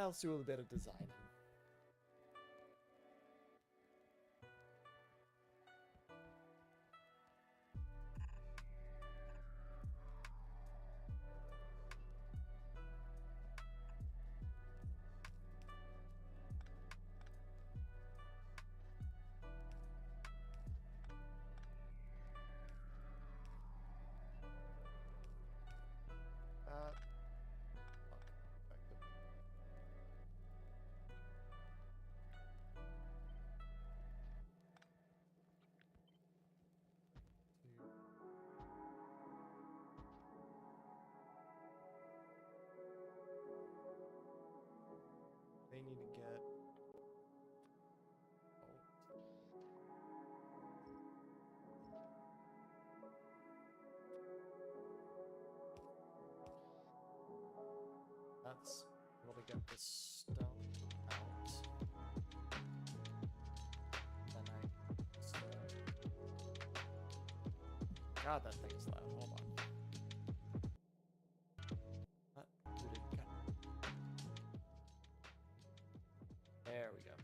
Now let's do a little bit of designing. Effective. They need to get. That's able to get the stone out. Then God, that thing's loud. Hold on. What? Who did it cut? There we go.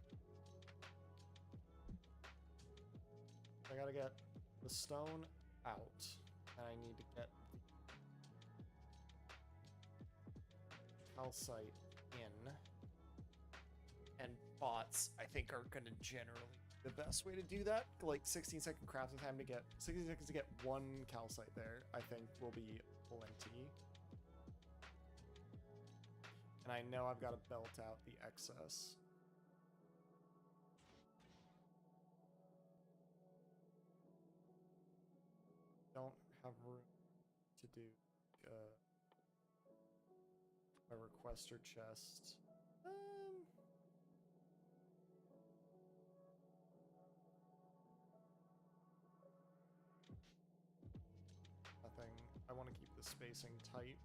I gotta get the stone out, and I need to get the calcite in. And bots, I think, are gonna generally the best way to do that. Like 16-second crafting time to get 60 seconds to get one calcite there, I think will be plenty. And I know I've got to belt out the excess. Don't have room to do a requester chest. Nothing. I want to keep the spacing tight.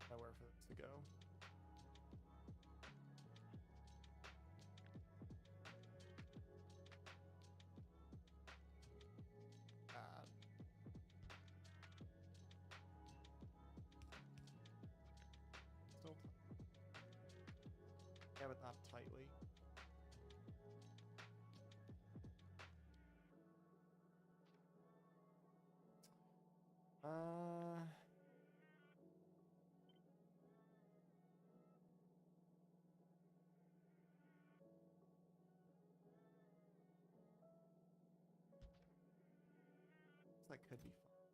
Nowhere for this to go. Still yeah, but not tightly. That could be fun.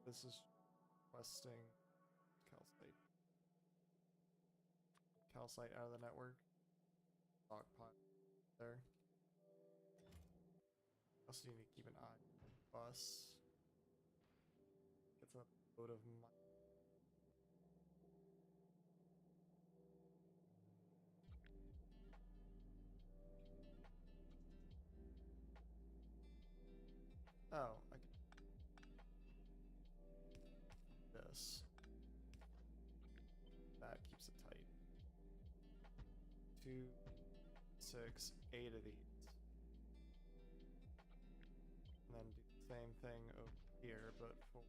This is requesting calcite out of the network. Stockpile there. Also need to keep an eye on the bus. Gets a load of money. Oh, I can this. That keeps it tight. 2, 6, 8 of these. And then do the same thing over here, but for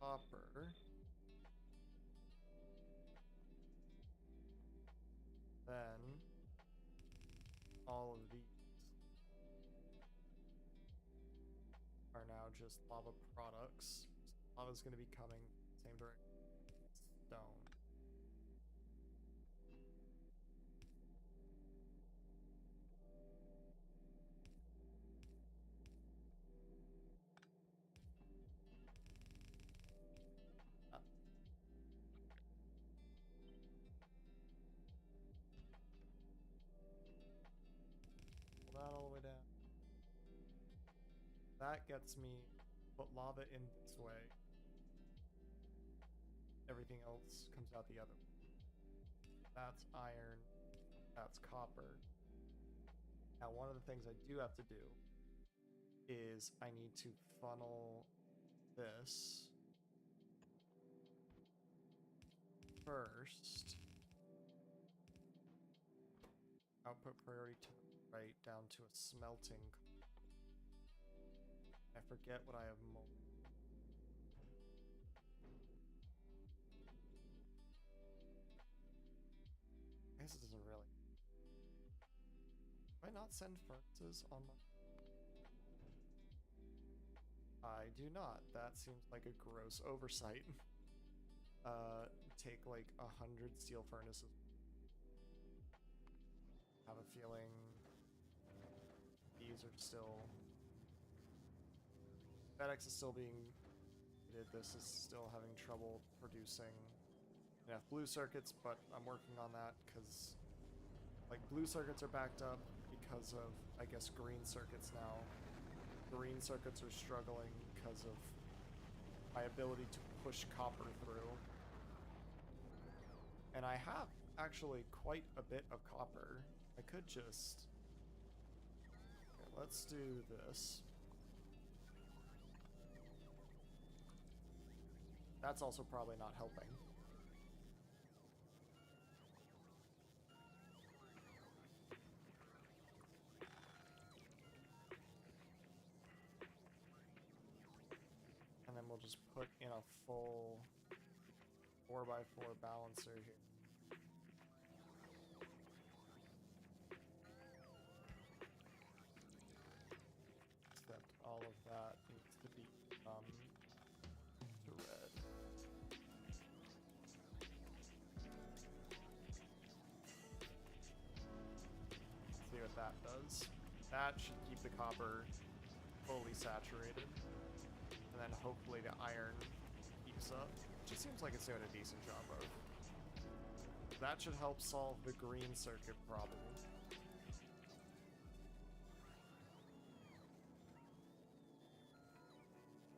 copper. Then all of these are now just lava products. Lava's going to be coming same direction. Stone. Pull that all the way down. That gets me put lava in this way. Everything else comes out the other way. That's iron. That's copper. Now, one of the things I do have to do is I need to funnel this first. Output priority to the right down to a smelting. I forget what I have I guess it doesn't really. Do I not send furnaces on my... I do not. That seems like a gross oversight. Take like 100 steel furnaces. Have a feeling these are still... FedEx is still being... This is still having trouble producing enough blue circuits, but I'm working on that because like blue circuits are backed up because of, I guess, green circuits now. Green circuits are struggling because of my ability to push copper through. And I have actually quite a bit of copper. I could just... Okay, let's do this. That's also probably not helping. And then we'll just put in a full 4x4 balancer here. Except all of that needs to be to red. Let's see what that does. That should keep the copper fully saturated. And then hopefully the iron keeps up. It just seems like it's doing a decent job of. That should help solve the green circuit problem.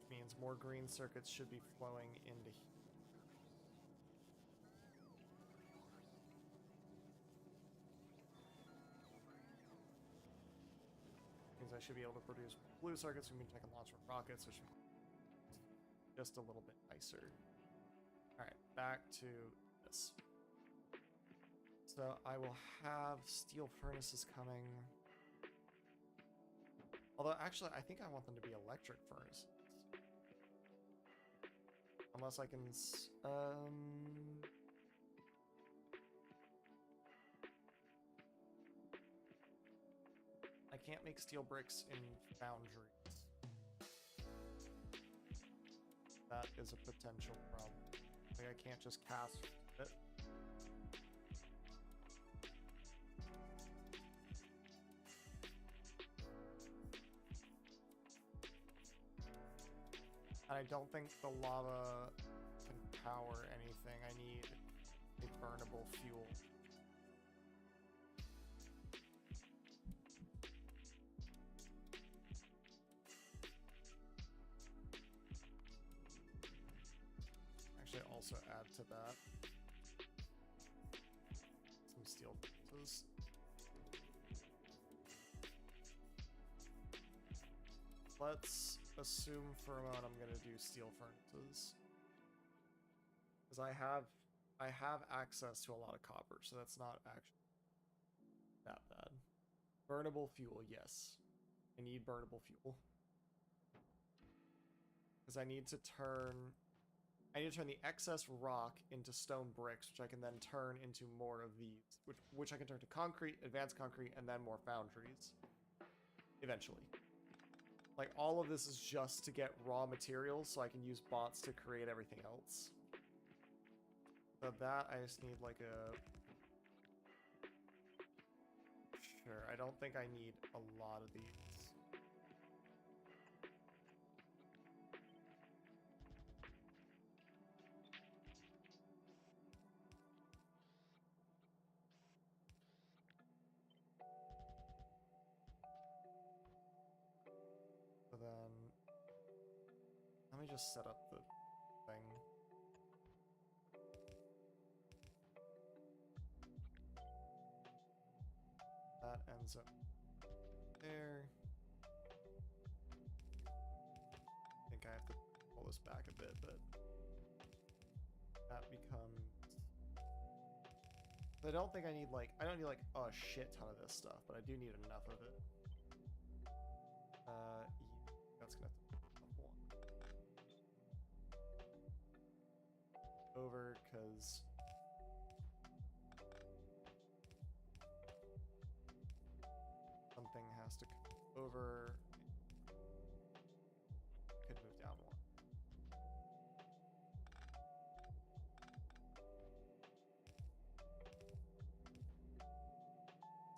Which means more green circuits should be flowing into here. Means I should be able to produce blue circuits, which means I can launch more rockets, which means just a little bit nicer. Alright, back to this. So I will have steel furnaces coming. Although, actually, I think I want them to be electric furnaces. Unless I can... I can't make steel bricks in foundries. That is a potential problem. Like, I can't just cast it. And I don't think the lava can power anything. I need a burnable fuel. Actually, also add to that some steel furnaces. Let's assume for a moment I'm gonna do steel furnaces, because I have access to a lot of copper, so that's not actually that bad. Burnable fuel, yes. I need burnable fuel. Because I need to turn the excess rock into stone bricks, which I can then turn into more of these, which I can turn to concrete, advanced concrete, and then more foundries. Eventually. Like, all of this is just to get raw materials so I can use bots to create everything else. So that, I just need like a... Sure, I don't think I need a lot of these. So then, let me just set up the thing. That ends up there. I think I have to pull this back a bit, but that becomes. I don't think I need like I don't need like a shit ton of this stuff, but I do need enough of it. Yeah, that's gonna have to be one over because something has to come over. Could move down one.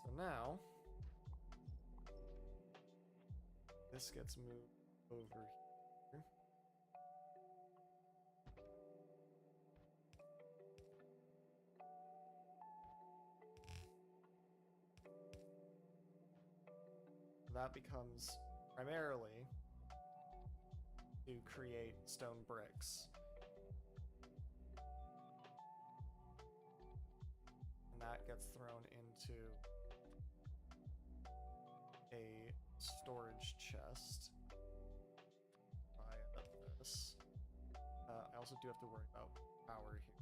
So now this gets moved over here. That becomes primarily to create stone bricks. And that gets thrown into a storage chest via this. I also do have to worry about power here.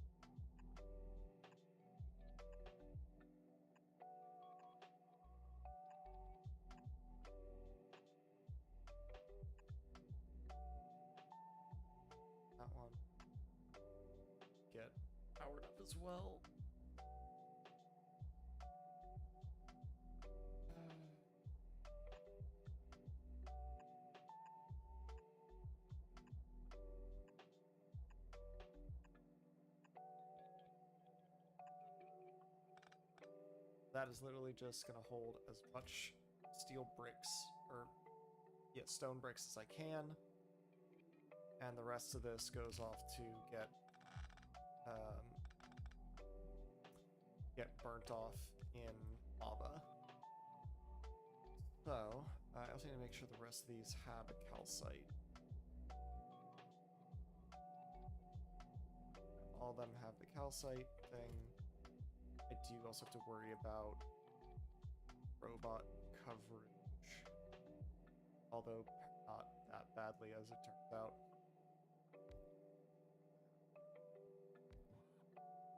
That one get powered up as well. That is literally just going to hold as much steel bricks, or yeah, stone bricks as I can. And the rest of this goes off to get burnt off in lava. So, I also need to make sure the rest of these have a calcite. All of them have the calcite thing. I do also have to worry about robot coverage, although not that badly as it turns out.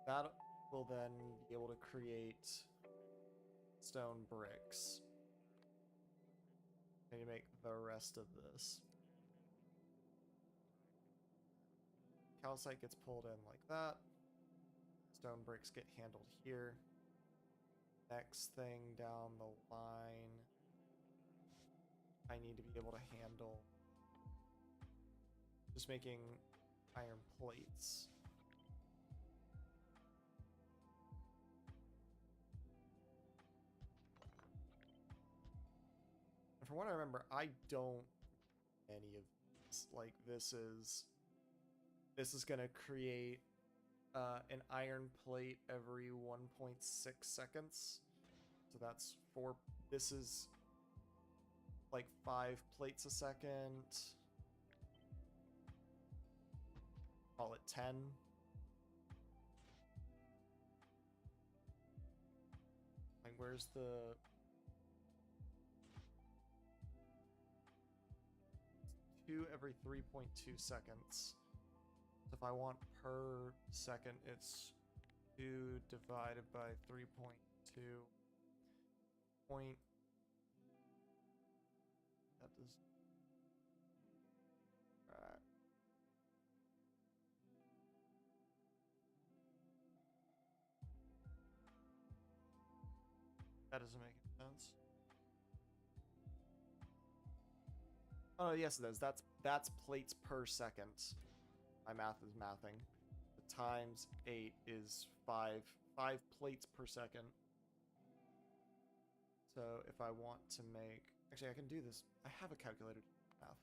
That will then be able to create stone bricks. And you make the rest of this. Calcite gets pulled in like that. Stone bricks get handled here. Next thing down the line, I need to be able to handle just making iron plates. And from what I remember, I don't any of these. Like this is gonna create an iron plate every 1.6 seconds. So that's 4. This is like 5 plates a second. Call it 10. Like, where's the... 2 every 3.2 seconds. So if I want per second, it's 2 divided by 3.2. Point. That does. Alright. That doesn't make any sense. Oh yes, it does. That's plates per second. My math is mathing. The times 8 is 5 plates per second. So if I want to make, actually I can do this. I have a calculator to do math.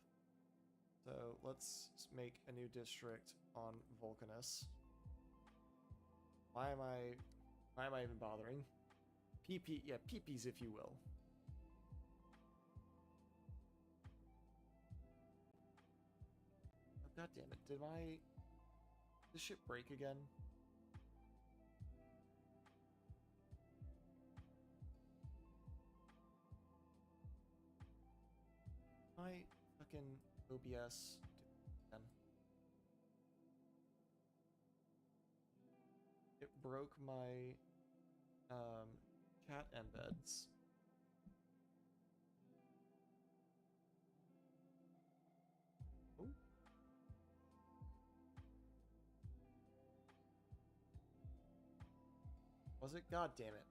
So let's make a new district on Vulcanus. Why am I even bothering? PP, yeah, PPs if you will. Oh, God damn it! Did this shit break again? My fucking OBS. broke my chat embeds. Oh. Was it? God damn it.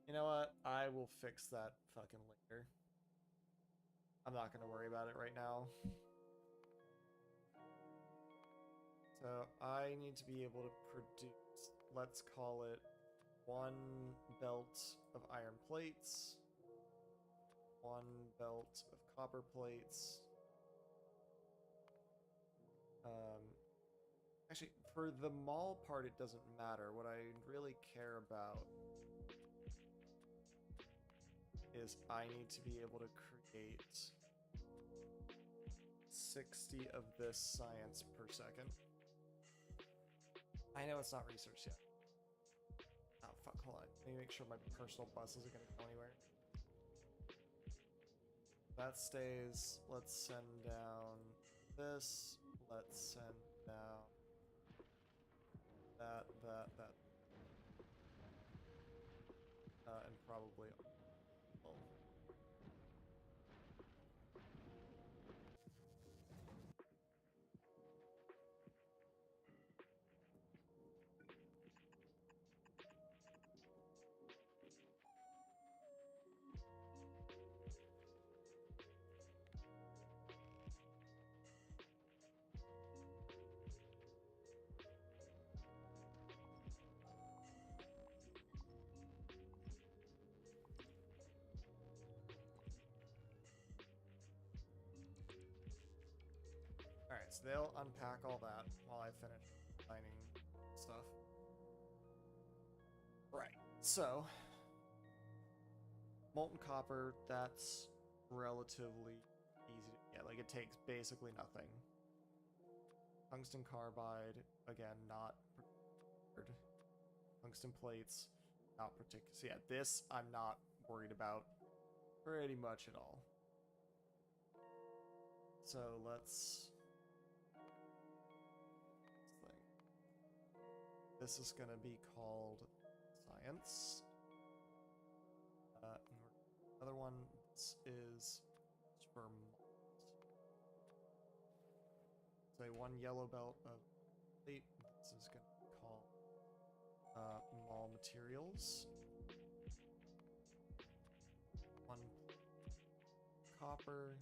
You know what? I will fix that fucking later. I'm not going to worry about it right now. So I need to be able to produce, let's call it 1 belt of iron plates, 1 belt of copper plates. Actually, for the mall part, it doesn't matter. What I really care about is I need to be able to create 60 of this science per second. I know it's not research yet. Oh, fuck, hold on. Let me make sure my personal bus isn't going to go anywhere. That stays. Let's send down this. Let's send down that. And probably all. Alright, so they'll unpack all that while I finish mining stuff. Right, so molten copper, that's relatively easy to get. Like, it takes basically nothing. Tungsten carbide, again, not particular. Tungsten plates, not particular. So yeah, this I'm not worried about pretty much at all. So let's... This is going to be called science. Another one is for malls. Say 1 yellow belt of plate. This is going to be called mall materials. 1 copper.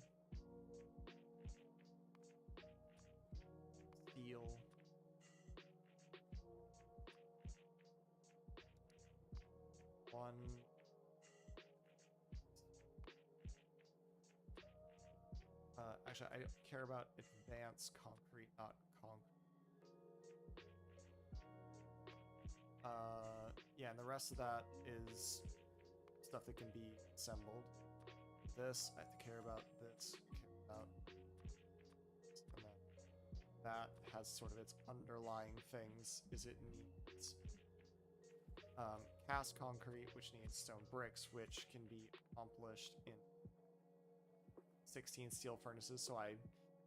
Steel. 1 actually, I care about advanced concrete, not concrete. Yeah, and the rest of that is stuff that can be assembled. This, I have to care about this, care about that has sort of its underlying things, is it needs cast concrete, which needs stone bricks, which can be accomplished in 16 steel furnaces, so I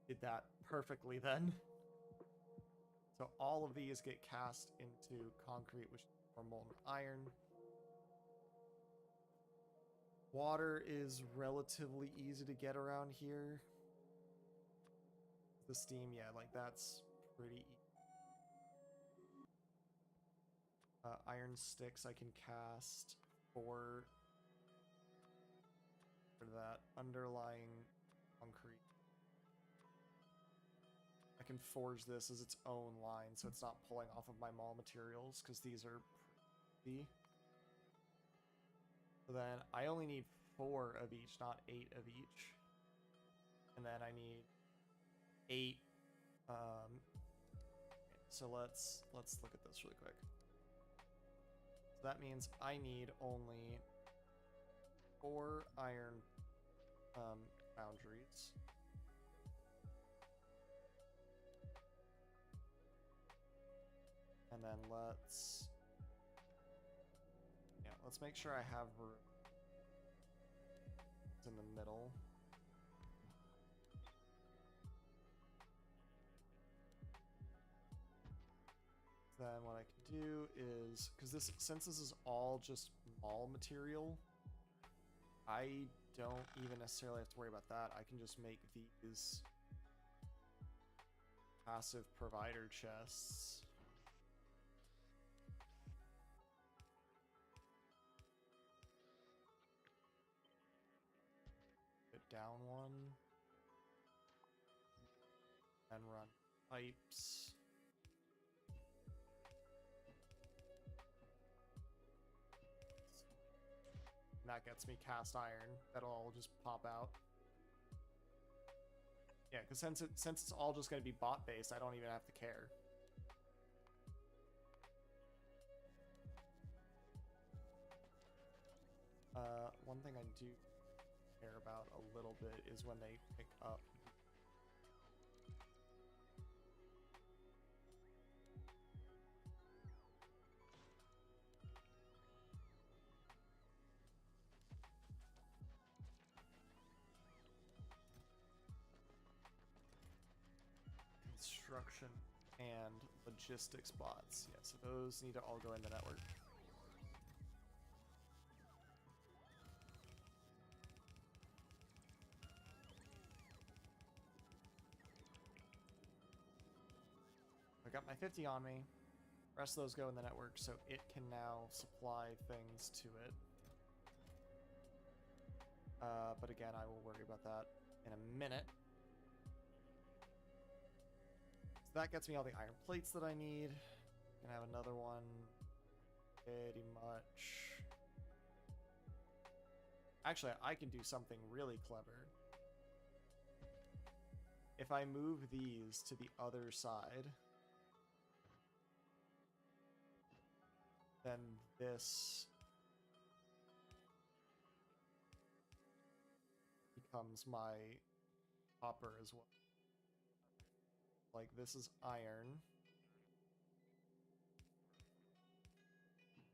did that perfectly then. So all of these get cast into concrete, which are molten iron. Water is relatively easy to get around here. The steam, yeah, like that's pretty easy. Iron sticks I can cast for that underlying concrete. I can forge this as its own line, so it's not pulling off of my mall materials, because these are pretty. So then I only need 4 of each, not 8 of each. And then I need 8. So let's look at this really quick. So that means I need only 4 iron foundries. And then let's make sure I have room It's in the middle. Then what I can do is, because since this is all just mall material, I don't even necessarily have to worry about that. I can just make these passive provider chests. Put down one. And run pipes. And that gets me cast iron. That'll all just pop out. Yeah, because since it's all just going to be bot based, I don't even have to care. One thing I do care about a little bit is when they pick up. Construction and logistics bots. Yeah, so those need to all go in the network. I got my 50 on me. The rest of those go in the network, so it can now supply things to it. But again, I will worry about that in a minute. So that gets me all the iron plates that I need. Gonna have another one. Pretty much. Actually, I can do something really clever. If I move these to the other side, then this becomes my copper as well. Like, this is iron.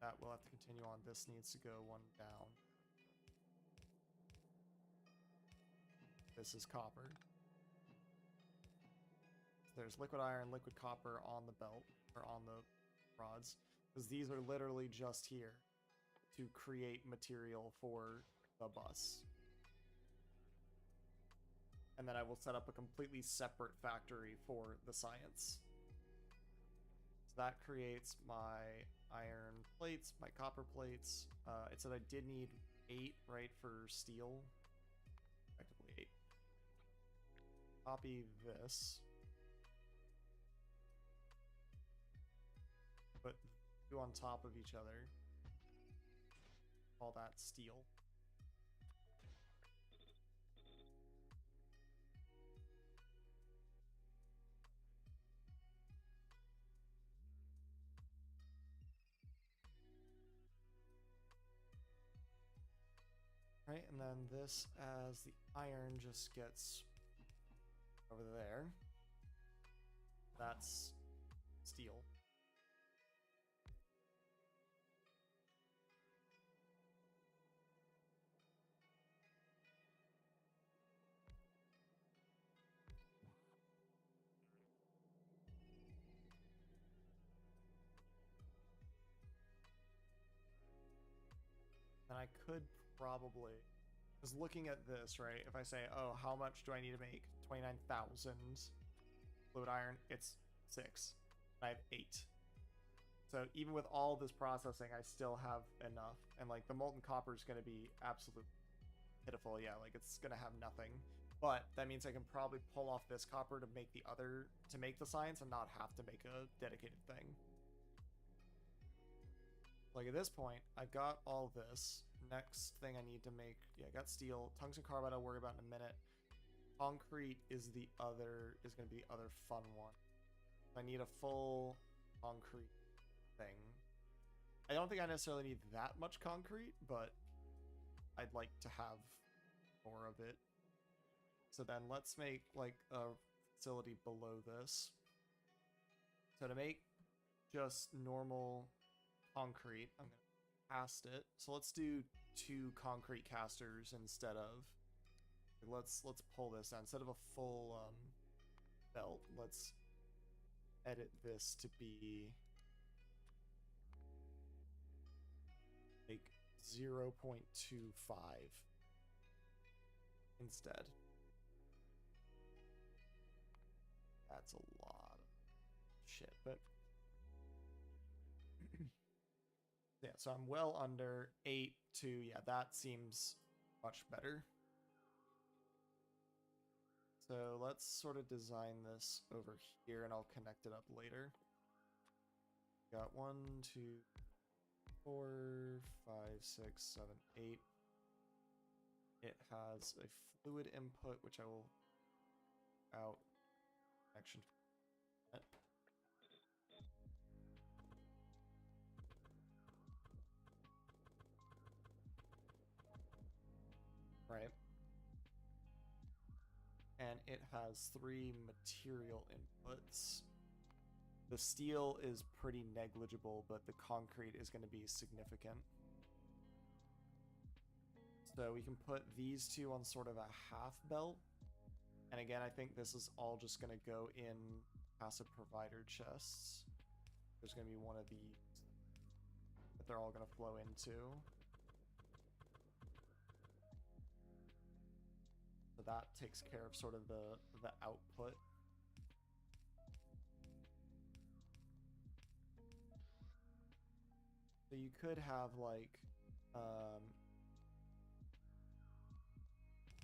That will have to continue on. This needs to go one down. This is copper. So there's liquid iron, liquid copper on the belt, or on the rods. Because these are literally just here to create material for the bus. And then I will set up a completely separate factory for the science. So that creates my iron plates, my copper plates. It said I did need 8, right, for steel. Effectively 8. Copy this. Put 2 on top of each other. Call that steel. Right, and then this as the iron just gets over there. That's steel. And I could probably, because looking at this, right, if I say, oh, how much do I need to make 29,000 fluid iron, it's 6. I have 8. So even with all this processing, I still have enough. And like the molten copper is going to be absolutely pitiful. Yeah, like it's going to have nothing. But that means I can probably pull off this copper to make the other, to make the science and not have to make a dedicated thing. Like at this point, I've got all this. Next thing I need to make, yeah, I got steel. Tungsten carbide I'll worry about in a minute. Concrete is the other, is going to be the other fun one. I need a full concrete thing. I don't think I necessarily need that much concrete, but I'd like to have more of it. So then let's make like a facility below this. So to make just normal concrete, I'm going to cast it. So let's do 2 concrete casters instead of Let's pull this down. Instead of a full belt, let's edit this to be like 0.25 instead. That's a lot of shit, but yeah, so I'm well under 8 to, yeah, that seems much better. So let's sort of design this over here and I'll connect it up later. Got 1, 2, 4, 5, 6, 7, 8. It has a fluid input, which I will out connection. Right. And it has 3 material inputs. The steel is pretty negligible, but the concrete is going to be significant. So we can put these two on sort of a half belt. And again, I think this is all just going to go in passive provider chests. There's going to be one of these that they're all going to flow into. So that takes care of sort of the output. So you could have like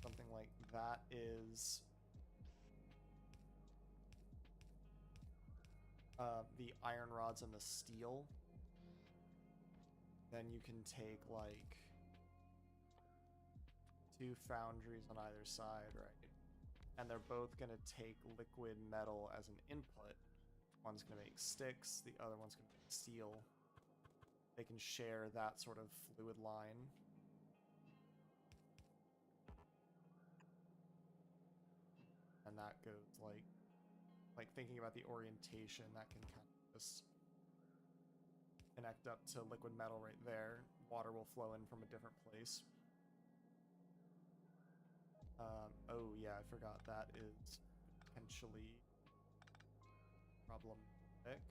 something like that is the iron rods and the steel. Then you can take like 2 foundries on either side, right? And they're both going to take liquid metal as an input. One's going to make sticks, the other one's going to make steel. They can share that sort of fluid line. And that goes like thinking about the orientation, that can kind of just connect up to liquid metal right there. Water will flow in from a different place. Oh yeah, I forgot that is potentially problematic.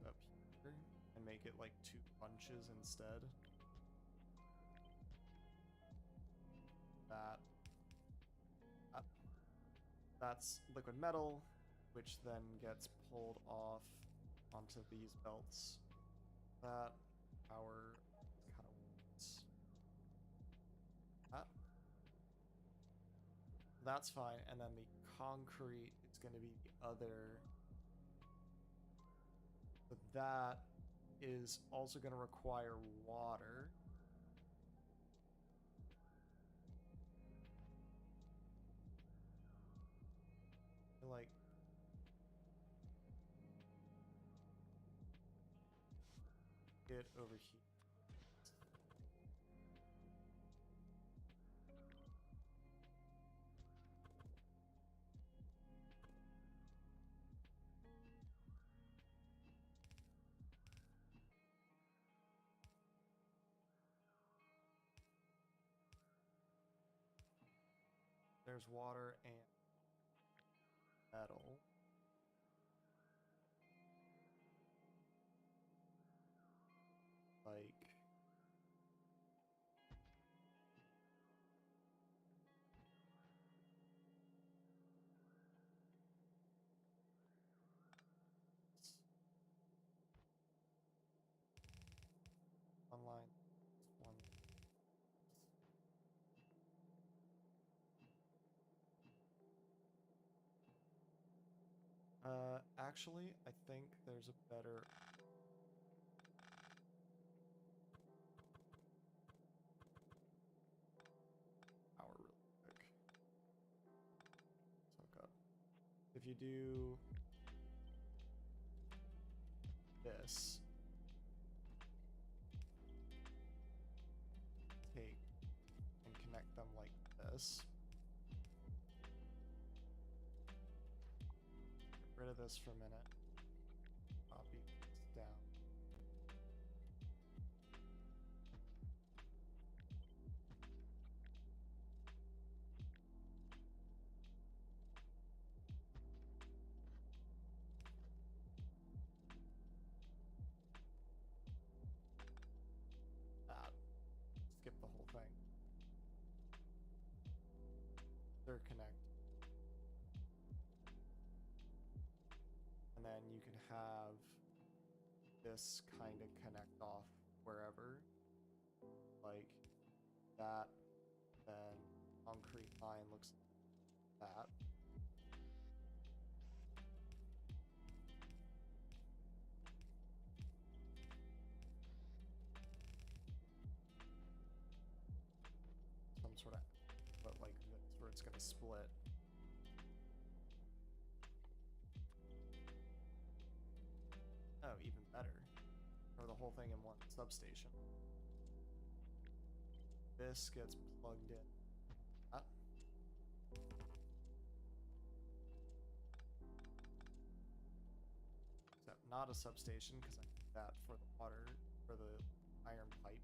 Up here and make it like 2 bunches instead. That's liquid metal, which then gets pulled off onto these belts. That power kind of works. That's fine, and then the concrete is going to be the other. But that is also going to require water. Like it over here. There's water and metal. Like online one. Actually, I think there's a better power really quick. So hook up. If you do this, take and connect them like this. Get rid of this for a minute. Copy this down. interconnect. And then you can have this kind of connect off wherever. Like that. Then concrete line looks like that. Some sort of, but like this, where it's gonna split. Oh, even better. Or the whole thing in one substation. This gets plugged in. Ah. Except not a substation, because I need that for the water, for the iron pipe.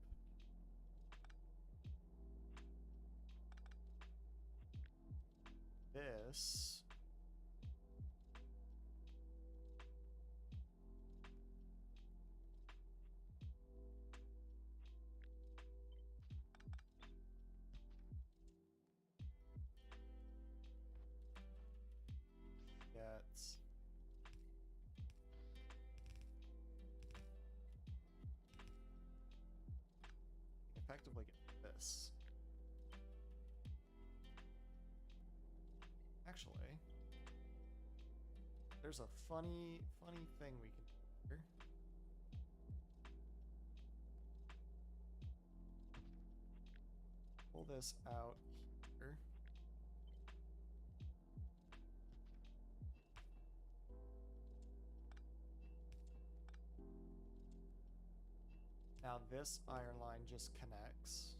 This gets effectively get this. Actually, there's a funny thing we can do here. Pull this out here. Now this iron line just connects.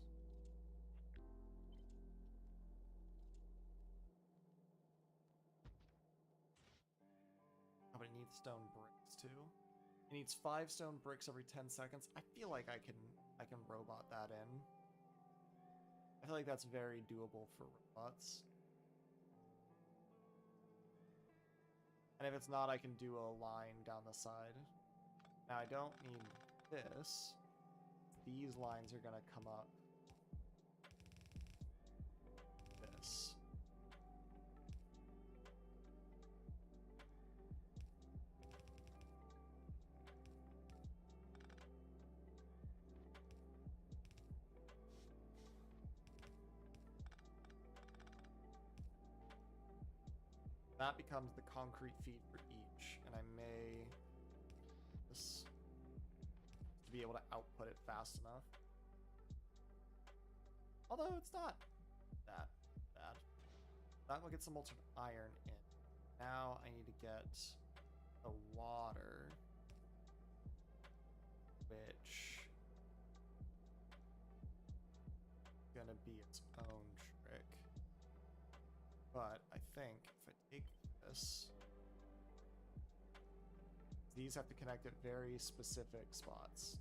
Oh, but it needs stone bricks too. It needs 5 stone bricks every 10 seconds. I feel like I can robot that in. I feel like that's very doable for robots. And if it's not, I can do a line down the side. Now I don't need this. These lines are gonna come up. This. That becomes the concrete feed for each, and I may just to be able to output it fast enough. Although it's not that bad. That will get some molten iron in. Now I need to get the water, which is gonna be its own trick. But I think if I take this, these have to connect at very specific spots.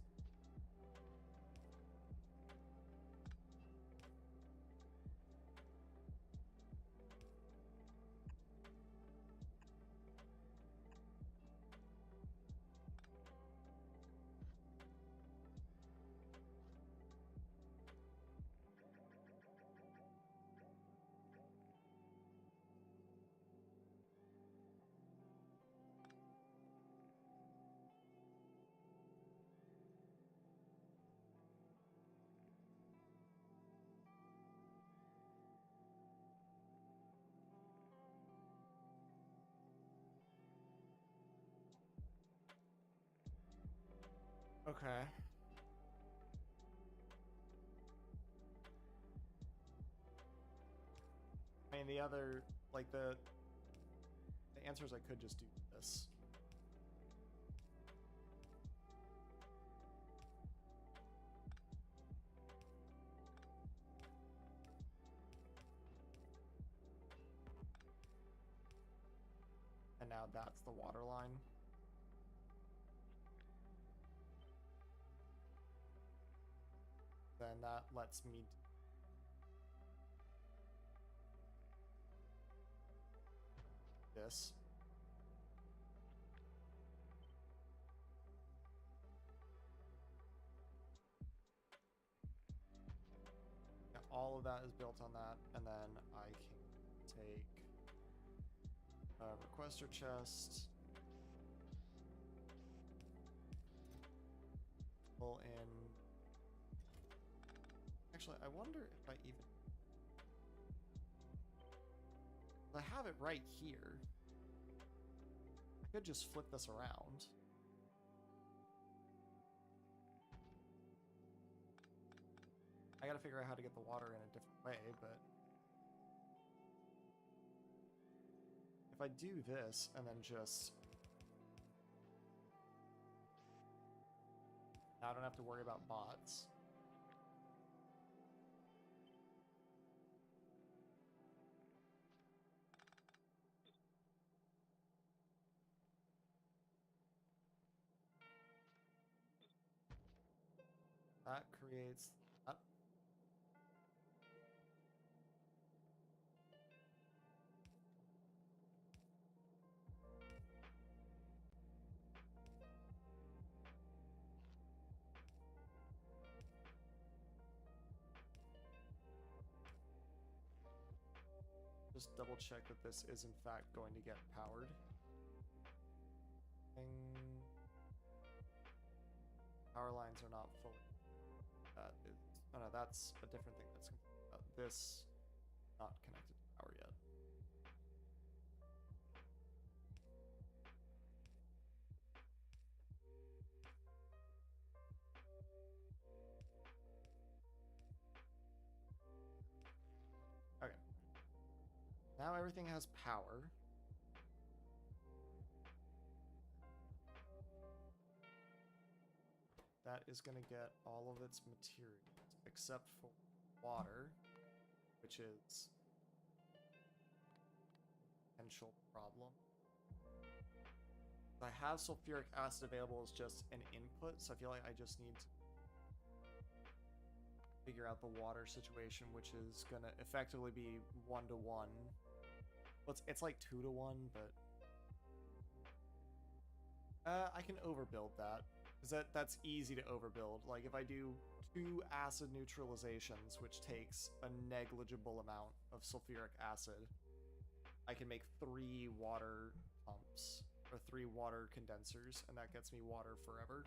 Okay. I mean, the other, like the answer is I could just do this. And now that's the water line. Then that lets me do this. Now all of that is built on that, and then I can take requester chest, pull in. Actually, I wonder if I even. I have it right here. I could just flip this around. I gotta figure out how to get the water in a different way, but if I do this and then just... Now I don't have to worry about bots. That creates that. Just double check that this is in fact going to get powered. Power lines are not fully. That is. Oh no, that's a different thing. That's this not connected to power yet. Okay. Now everything has power. That is going to get all of its materials except for water, which is a potential problem. I have sulfuric acid available as just an input, so I feel like I just need to figure out the water situation, which is going to effectively be 1-to-1. Well, it's like 2-to-1, but I can overbuild that. Because that's easy to overbuild. Like, if I do 2 acid neutralizations, which takes a negligible amount of sulfuric acid, I can make 3 water pumps, or 3 water condensers, and that gets me water forever.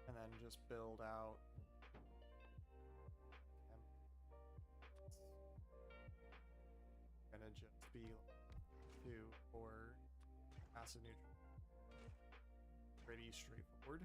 And then just build out. Gonna just be 2 for acid neutral. Pretty straightforward.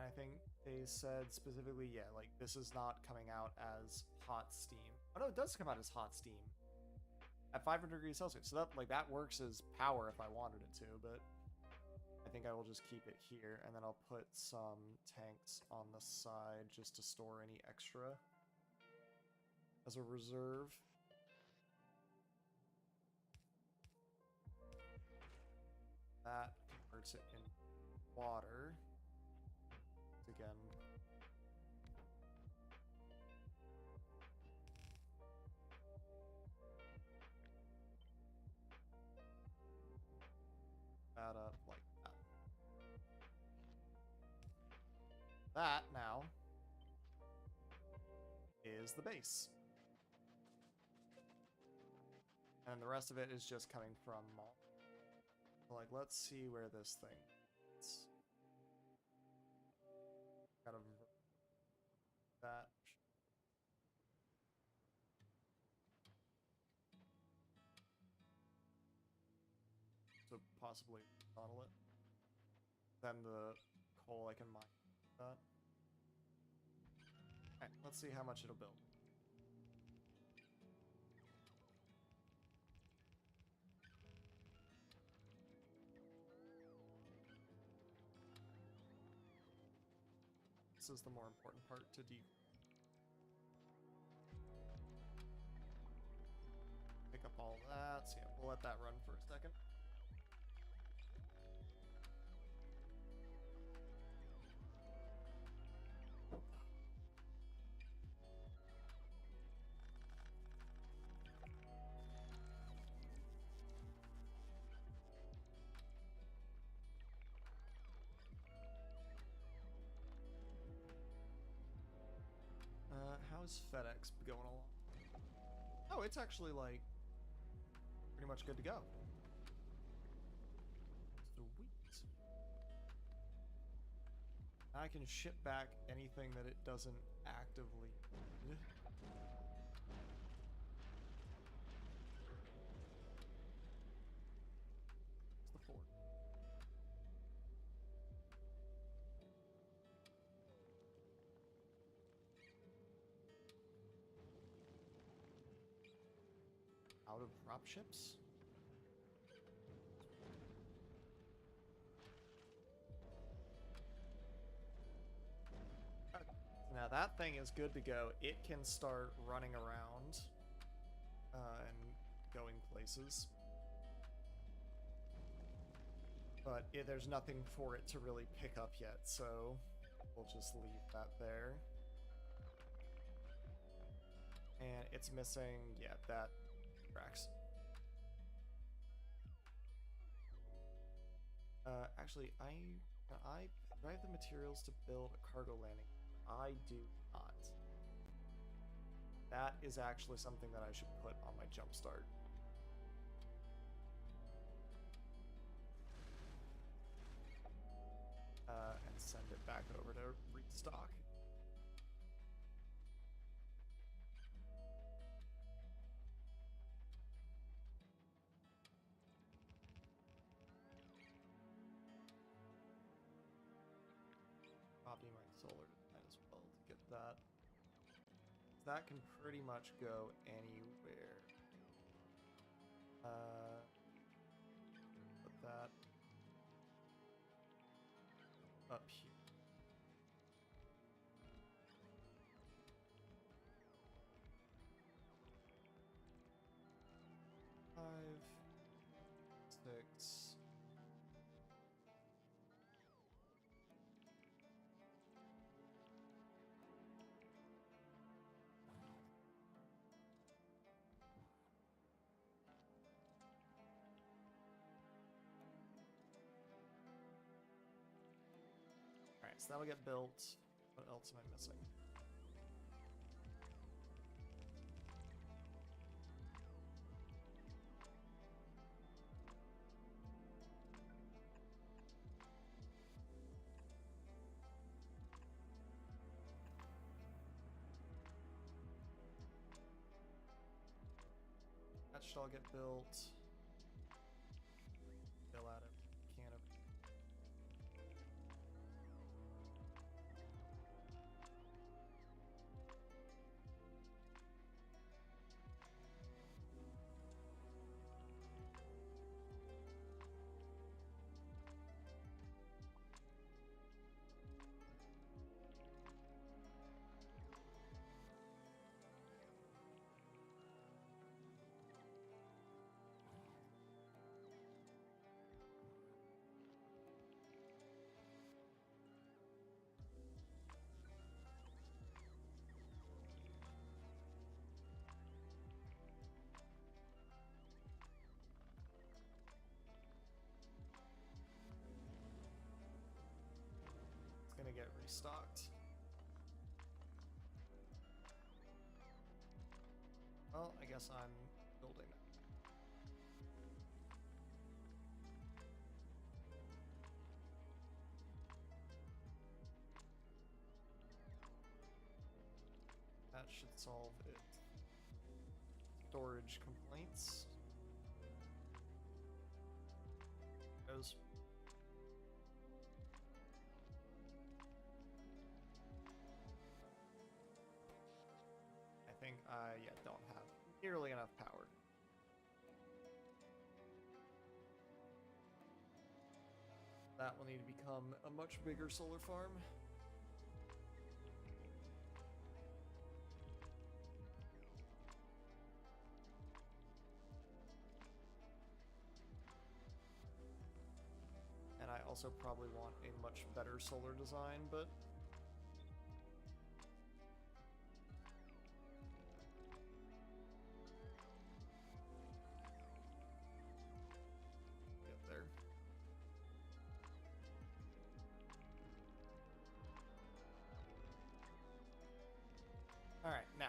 I think they said specifically, yeah, like this is not coming out as hot steam. Oh no, it does come out as hot steam at 500 degrees Celsius. So that works as power if I wanted it to, but I think I will just keep it here, and then I'll put some tanks on the side just to store any extra as a reserve. That converts it in water. Again. That up like that. That now is the base. And the rest of it is just coming from malt. Like, let's see where this thing is. Gotta that. So possibly bottle it. Then the coal I can mine that. Alright, let's see how much it'll build. This is the more important part to pick up all that. So yeah, we'll let that run for a second. How's FedEx going along? Oh, it's actually like pretty much good to go. Sweet. I can ship back anything that it doesn't actively need. What's the port? Out of drop ships? Now that thing is good to go. It can start running around and going places. But there's nothing for it to really pick up yet, so we'll just leave that there. And it's missing, yeah, that tracks. Actually, do I have the materials to build a cargo landing? I do not. That is actually something that I should put on my jumpstart. And send it back over to restock. Copy my solar design as well to get that. That can pretty much go anywhere. Put that up here. Five, 6. Alright, so that'll get built. What else am I missing? That should all get built. Fill out a canopy. Gonna get restocked. Well, I guess I'm building it. That should solve it. Storage complaints. Goes. I think I don't have nearly enough power. That will need to become a much bigger solar farm. also probably want a much better solar design, but get there. All right, now.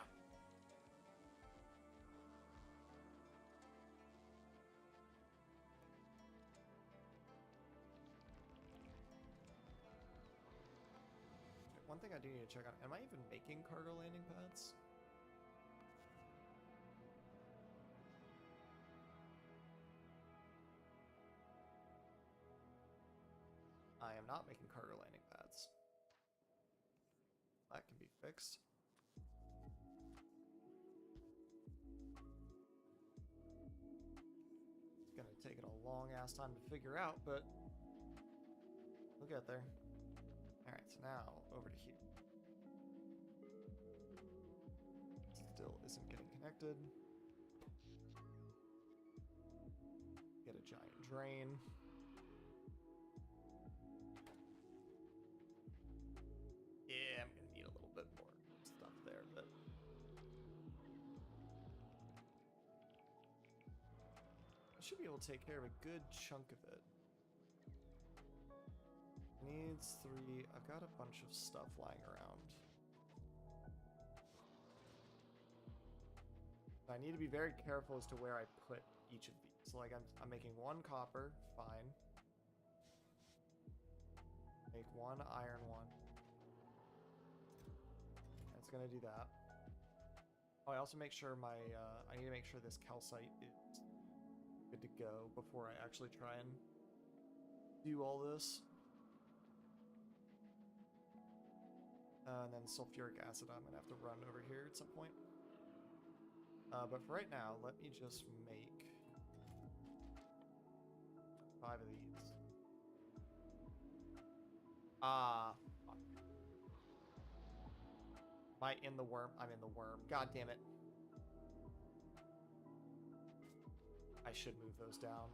One thing I do need to check on, am I even making cargo landing pads? I am not making cargo landing pads. That can be fixed. It's gonna take it a long ass time to figure out, but we'll get there. Alright, so now over to here. Still isn't getting connected. Get a giant drain. Yeah, I'm gonna need a little bit more stuff there, but I should be able to take care of a good chunk of it. Needs 3. I've got a bunch of stuff lying around. I need to be very careful as to where I put each of these. So like I'm making 1 copper, fine. Make 1 iron one. It's gonna do that. Oh, I also make sure my I need to make sure this calcite is good to go before I actually try and do all this. And then sulfuric acid I'm gonna have to run over here at some point. But for right now, let me just make 5 of these. Ah, fuck. Am I in the worm? I'm in the worm. God damn it. I should move those down.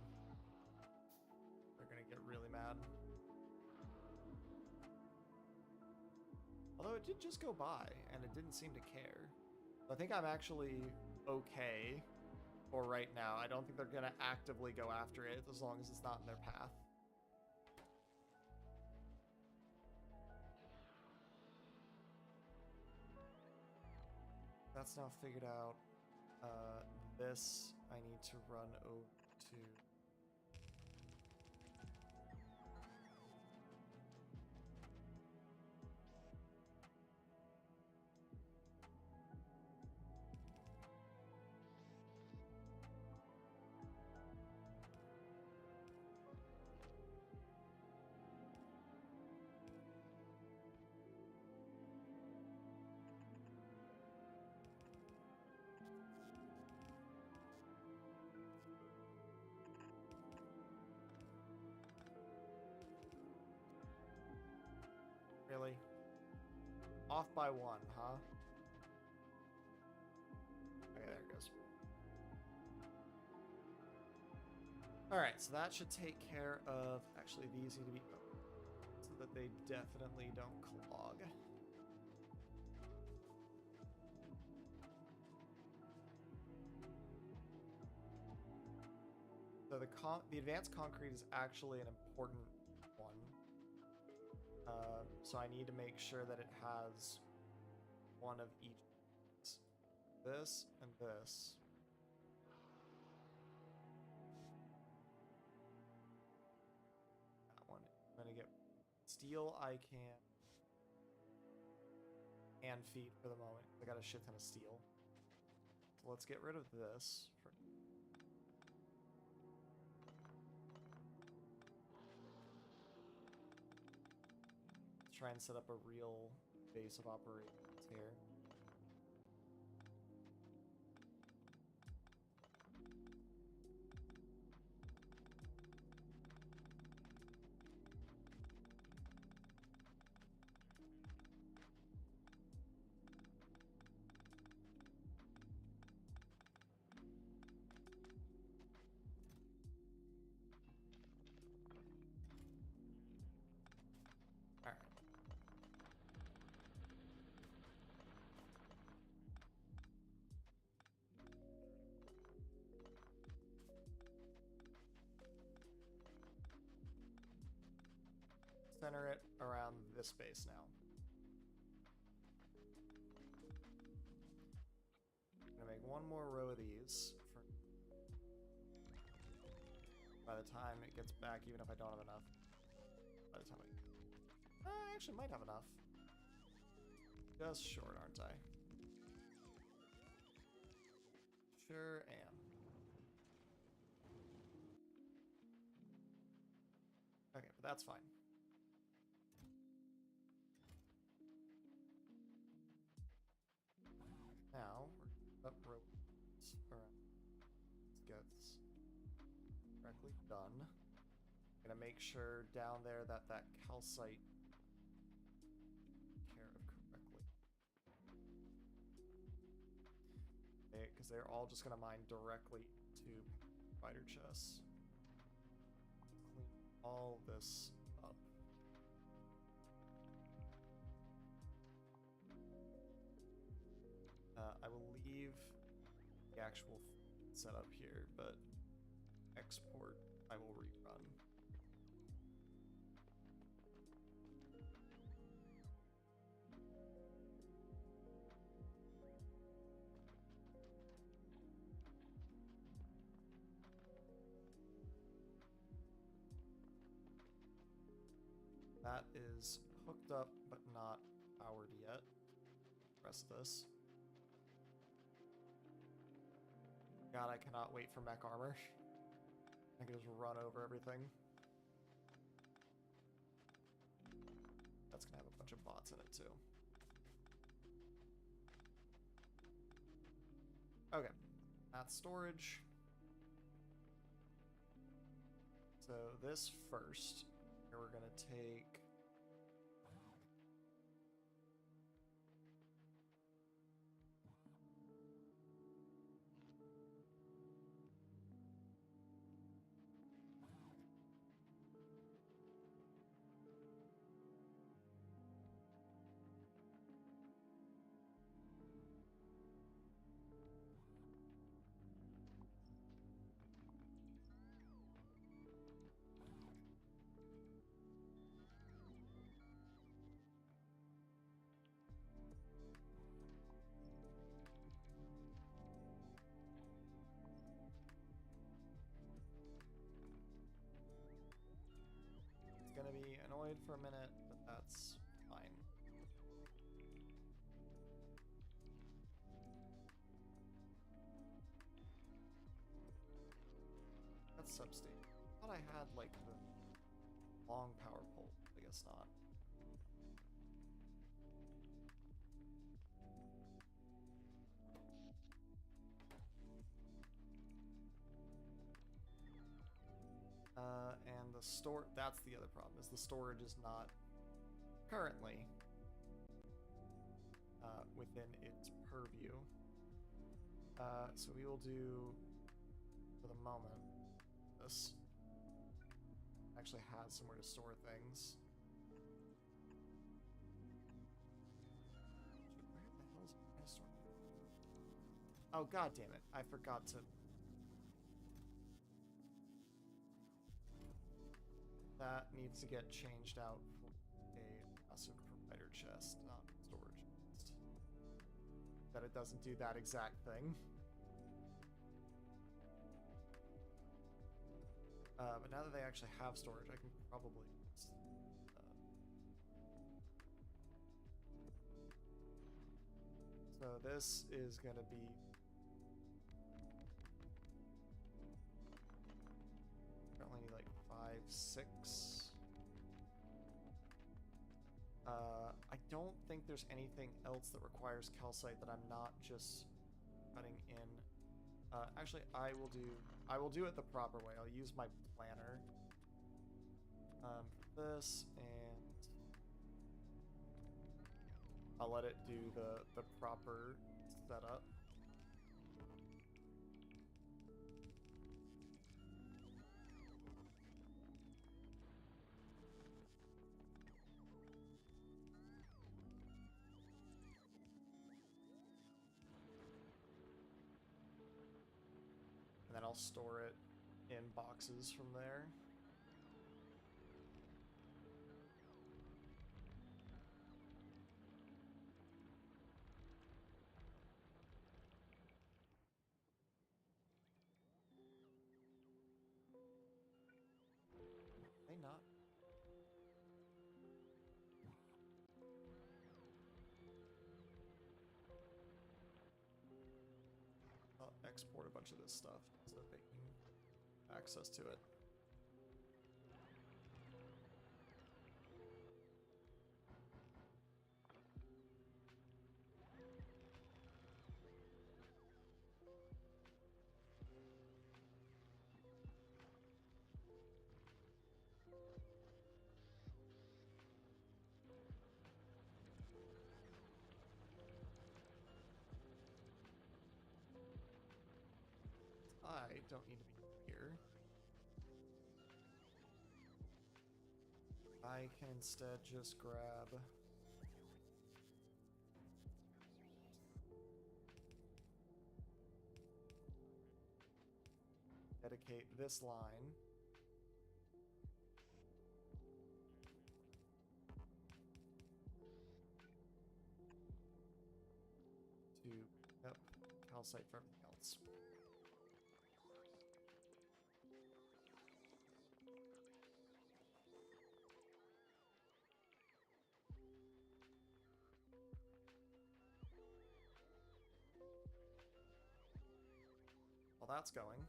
They're gonna get really mad. Although it did just go by, and it didn't seem to care. I think I'm actually okay for right now. I don't think they're gonna actively go after it as long as it's not in their path. That's now figured out. This I need to run over to... Really? Off by 1, huh? Okay, there it goes. Alright, so that should take care of... Actually, these need to be... so that they definitely don't clog. So the advanced concrete is actually an important one. So I need to make sure that it has one of each. This and this. That one. I'm gonna get steel. I can hand feed for the moment. I got a shit ton of steel. So let's get rid of this. Try and set up a real base of operations here. center it around this base now. I'm gonna make one more row of these for by the time it gets back, even if I don't have enough. By the time I actually might have enough. Just short, aren't I? Sure am. Okay, but that's fine. Now, we're up rows around. Gets correctly done. Gonna make sure down there that that calcite care of correctly. Because they're all just gonna mine directly to fighter chests. Clean all this up. I will leave the actual setup here, but export I will rerun. That is hooked up but not powered yet. Rest of this. God, I cannot wait for mech armor. I can just run over everything. That's gonna have a bunch of bots in it too. Okay, that's storage. So this first, here we're gonna take gonna be annoyed for a minute, but that's fine. That's substate. I thought I had like the long power pole. I guess not. And the store, that's the other problem, is the storage is not currently within its purview. So we will do, for the moment, this actually has somewhere to store things. Where the hell is it gonna store? Oh, god damn it, I forgot to. That needs to get changed out for a massive provider chest, not storage chest. That it doesn't do that exact thing. But now that they actually have storage, I can probably just, so this is going to be only need like 5, 6. I don't think there's anything else that requires calcite that I'm not just cutting in. Actually, I will do it the proper way. I'll use my planner for this, and I'll let it do the proper setup. And then I'll store it in boxes from there. export a bunch of this stuff so that they can have access to it. I don't need to be here. I can instead just grab dedicate this line to calcite for everything else. While that's going,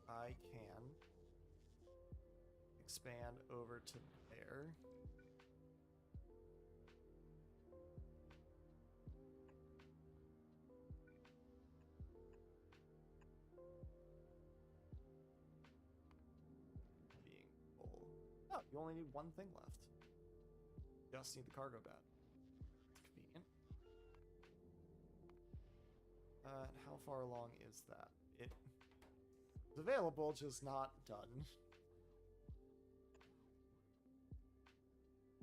I can expand over to there. Being full. Oh, you only need one thing left. Just need the cargo bed. Convenient. How far along is that? It's available, just not done.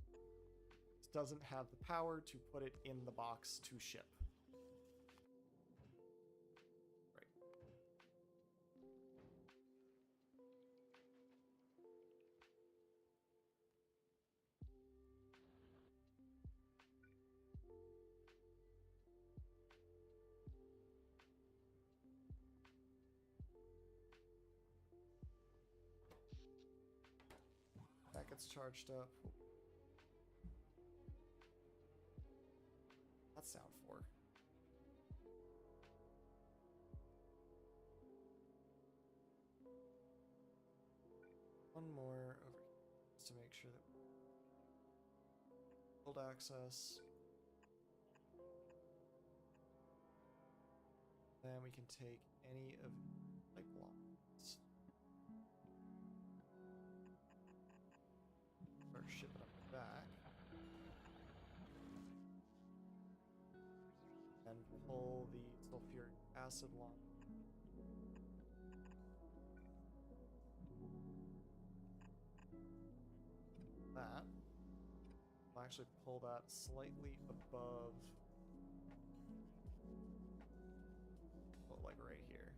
It doesn't have the power to put it in the box to ship. Right. That gets charged up. That's sound for. One more over here just to make sure that build access. Then we can take any of pipelines. Start shipping them back. And pull the sulfuric acid line. That. I'll actually pull that slightly above. Well, like right here.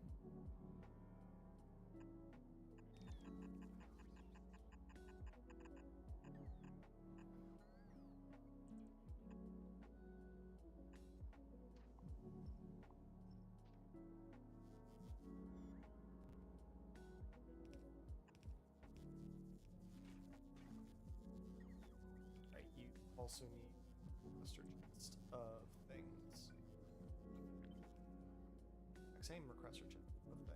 Right, you also need a chest of things. Same requester chest of things.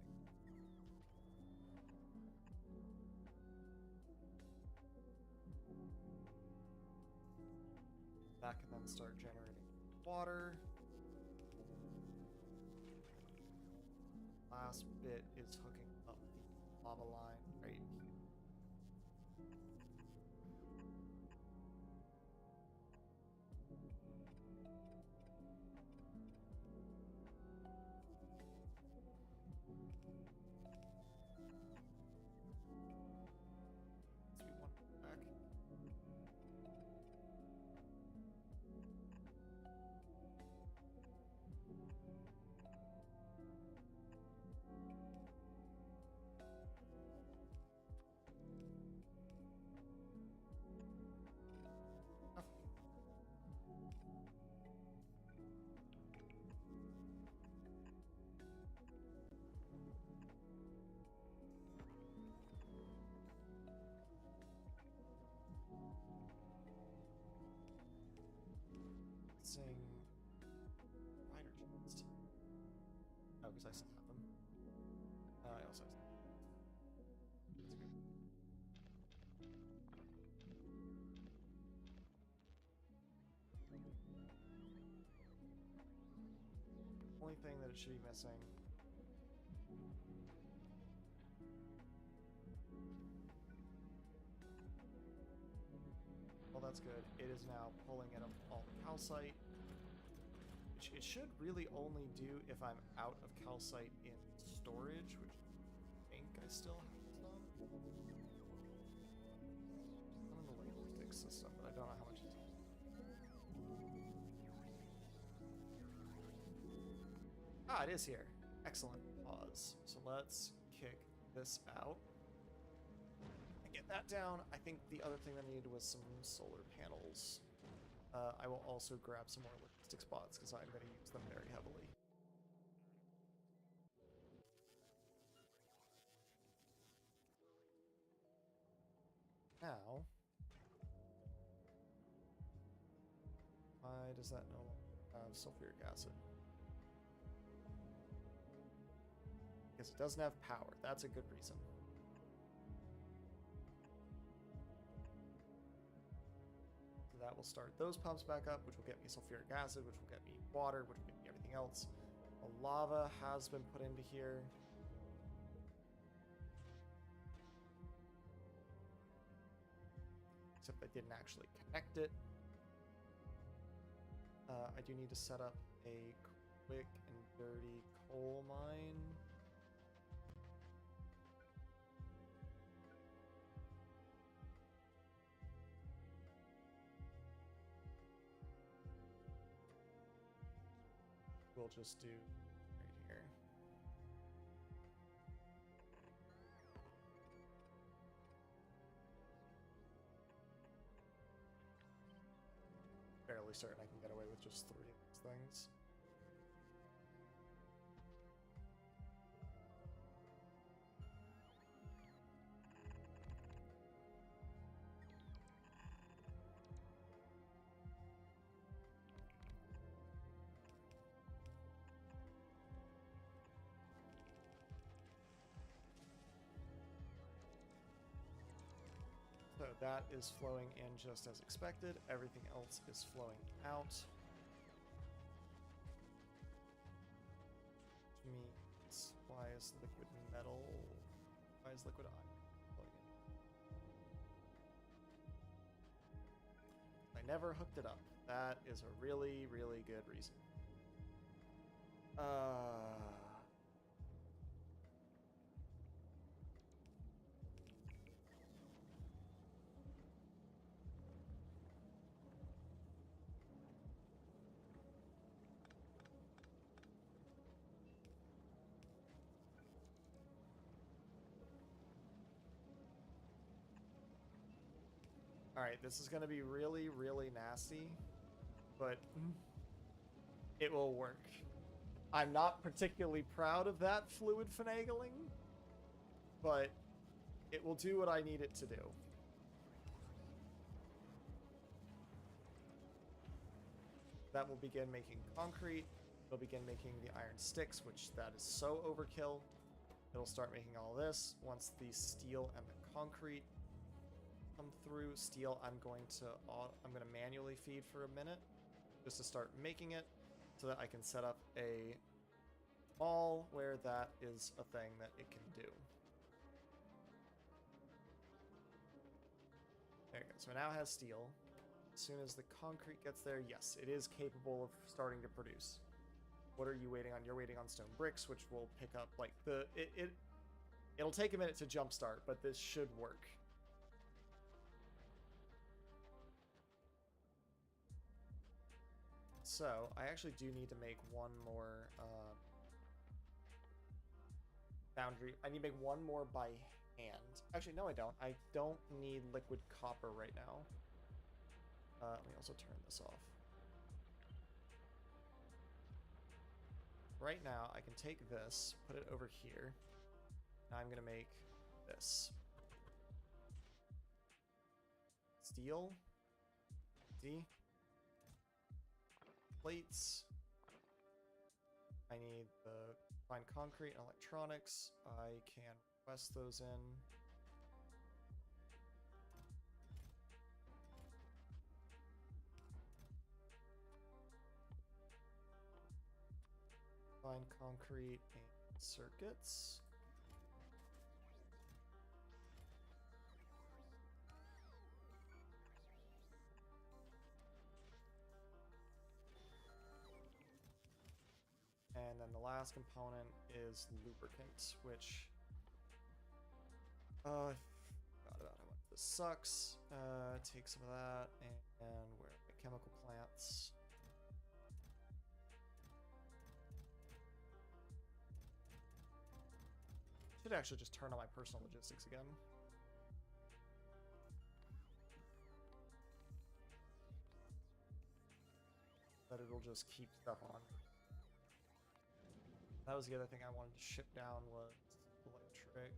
That can then start generating water. Last bit is hooking up the lava line right here. Rider chest. Oh, because I still have them. also have... Only thing that it should be missing. Well, that's good. It is now pulling in all the calcite, which it should really only do if I'm out of calcite in storage, which I think I still have some. I'm in the logistics system, but I don't know how much it's... Ah, it is here. Excellent. Pause. So let's kick this out and get that down. I think the other thing that I needed was some solar panels. I will also grab some more logistic spots because I'm going to use them very heavily. Now, why does that no longer have sulfuric acid? Because it doesn't have power. That's a good reason. So that will start those pumps back up, which will get me sulfuric acid, which will get me water, which will get me everything else. The lava has been put into here. Except I didn't actually connect it. I do need to set up a quick and dirty coal mine. We'll just do right here. Fairly certain I can get away with just 3 of these things. So that is flowing in just as expected. Everything else is flowing out. Which means, why is liquid metal, why is liquid iron flowing in? I never hooked it up. That is a really, really good reason. Alright, this is going to be really, really nasty, but it will work. I'm not particularly proud of that fluid finagling, but it will do what I need it to do. That will begin making concrete. It'll begin making the iron sticks, which that is so overkill. It'll start making all this. Once the steel and the concrete come through, steel I'm going to manually feed for a minute just to start making it so that I can set up a mall where that is a thing that it can do. There you go. So it now has steel. As soon as the concrete gets there, yes, it is capable of starting to produce. What are you waiting on? You're waiting on stone bricks, which will pick up like it'll take a minute to jumpstart, but this should work. So I actually do need to make one more boundary. I need to make one more by hand. Actually, no, I don't. I don't need liquid copper right now. Let me also turn this off. Right now, I can take this, put it over here. Now I'm going to make this. Steel. See? Plates. I need the Find concrete and electronics. I can request those in. Find concrete and circuits. And then the last component is lubricant, which I forgot about how much this sucks. Take some of that and where are the chemical plants? Should actually just turn on my personal logistics again. But it'll just keep stuff on. That was the other thing I wanted to ship down was electric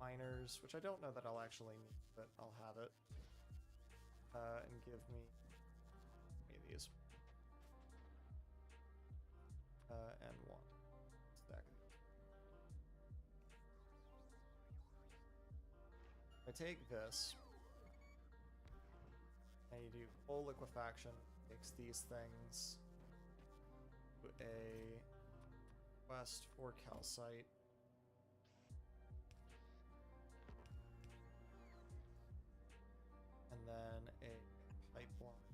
miners, which I don't know that I'll actually need, but I'll have it. And give me these. And one stack of these. I take this, and you do full liquefaction, takes these things to a quest for calcite. And then a pipeline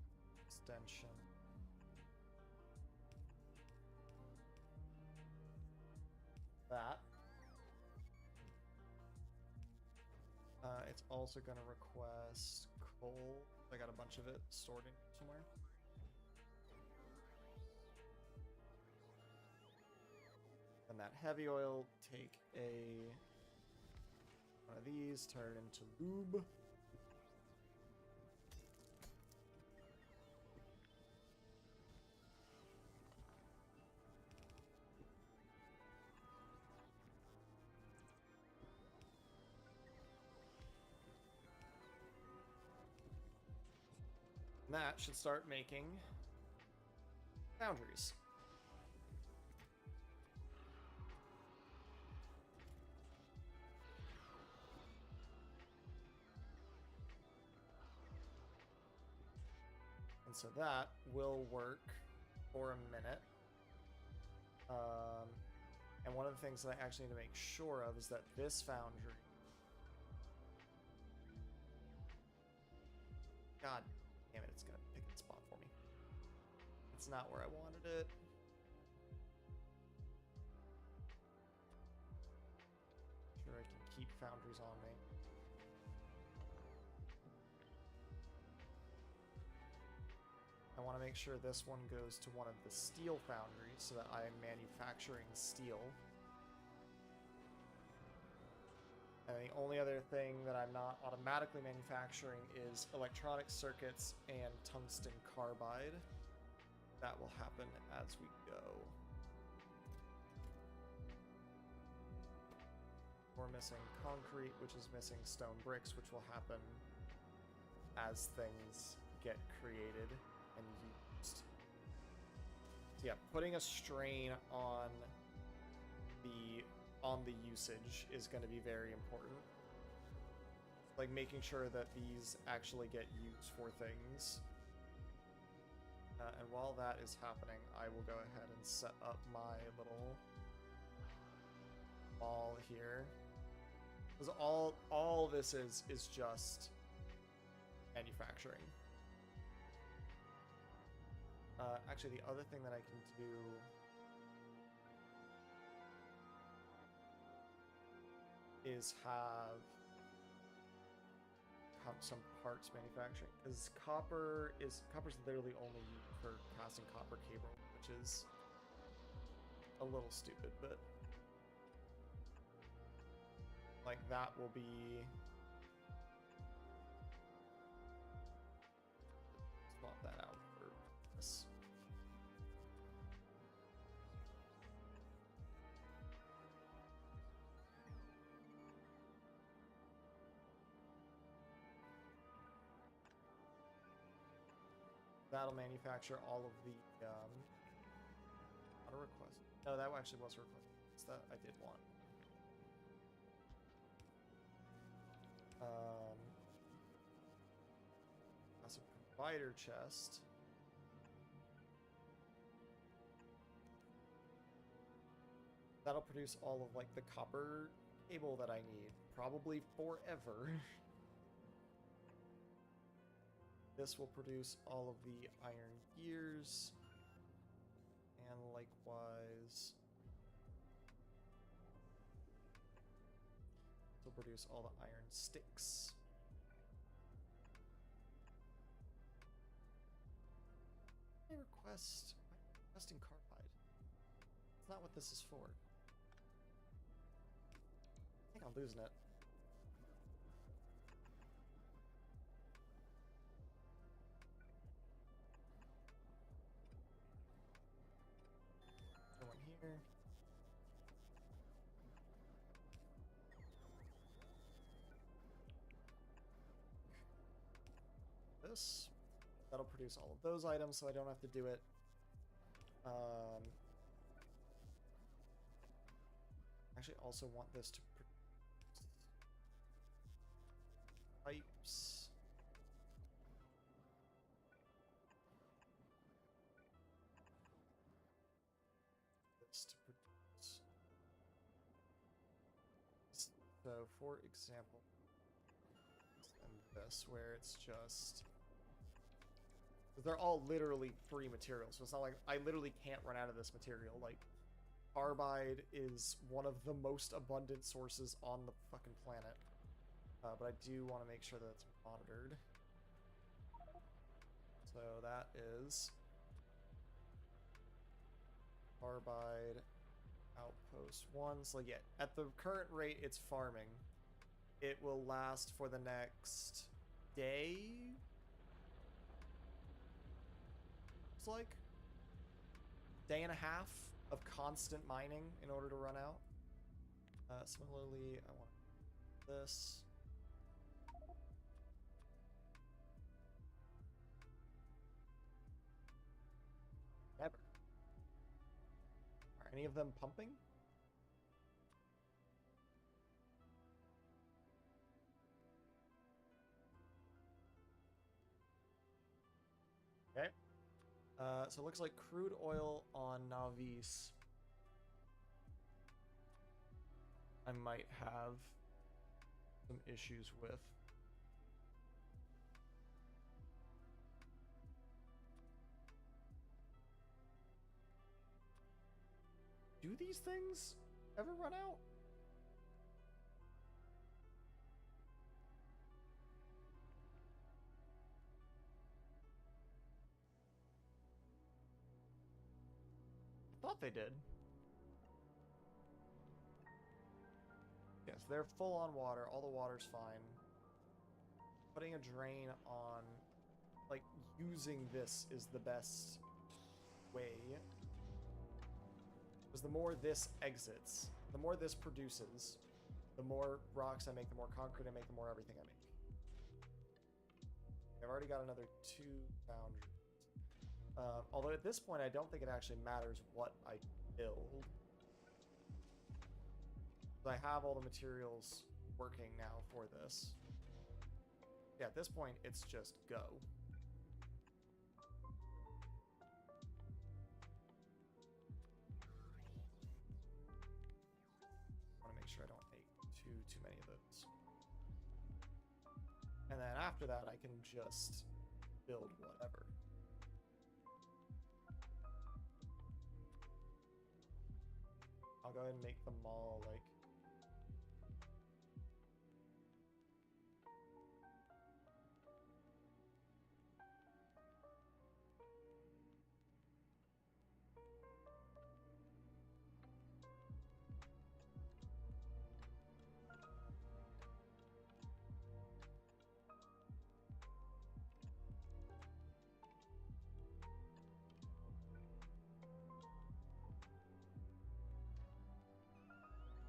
extension. That. It's also going to request coal. I got a bunch of it stored in somewhere. And that heavy oil, take one of these, turn it into lube. And that should start making foundries. And so that will work for a minute. And one of the things that I actually need to make sure of is that this foundry... God damn it, it's gonna pick a spot for me. It's not where I wanted it. Sure, I can keep foundries on me. I want to make sure this one goes to one of the steel foundries so that I am manufacturing steel. And the only other thing that I'm not automatically manufacturing is electronic circuits and tungsten carbide. That will happen as we go. We're missing concrete, which is missing stone bricks, which will happen as things get created and used. So yeah, putting a strain on the usage is going to be very important. Like making sure that these actually get used for things. And while that is happening, I will go ahead and set up my little ball here. Because all this is just manufacturing. Actually, the other thing that I can do is have some parts manufacturing, because copper's literally only used for casting copper cable, which is a little stupid, but like that will be swap that out for this. That'll manufacture all of the auto request. No, that actually was a request that I did want. That's a provider chest. That'll produce all of like the copper cable that I need, probably forever. This will produce all of the iron gears, and likewise, this will produce all the iron sticks. My requesting carbide. That's not what this is for. I think I'm losing it. Go in here. This. That'll produce all of those items, so I don't have to do it. Actually, also want this to produce pipes. This to produce. So, for example, and this, where it's just. They're all literally free materials, so it's not like I literally can't run out of this material. Like, carbide is one of the most abundant sources on the fucking planet. But I do want to make sure that it's monitored. So that is carbide outpost 1. So yeah, at the current rate it's farming, it will last for the next day. It's like day and a half of constant mining in order to run out. Similarly, I want this. Never. Are any of them pumping? Okay. So it looks like crude oil on Navis I might have some issues with. Do these things ever run out? I thought they did. Yes, they're full on water. All the water's fine. Putting a drain on, like, using this is the best way. Because the more this exits, the more this produces, the more rocks I make, the more concrete I make, the more everything I make. I've already got another 2 boundaries. Although at this point, I don't think it actually matters what I build. I have all the materials working now for this. Yeah, at this point, it's just go. I want to make sure I don't make too many of those. And then after that, I can just build whatever. I'll go ahead and make them all, like,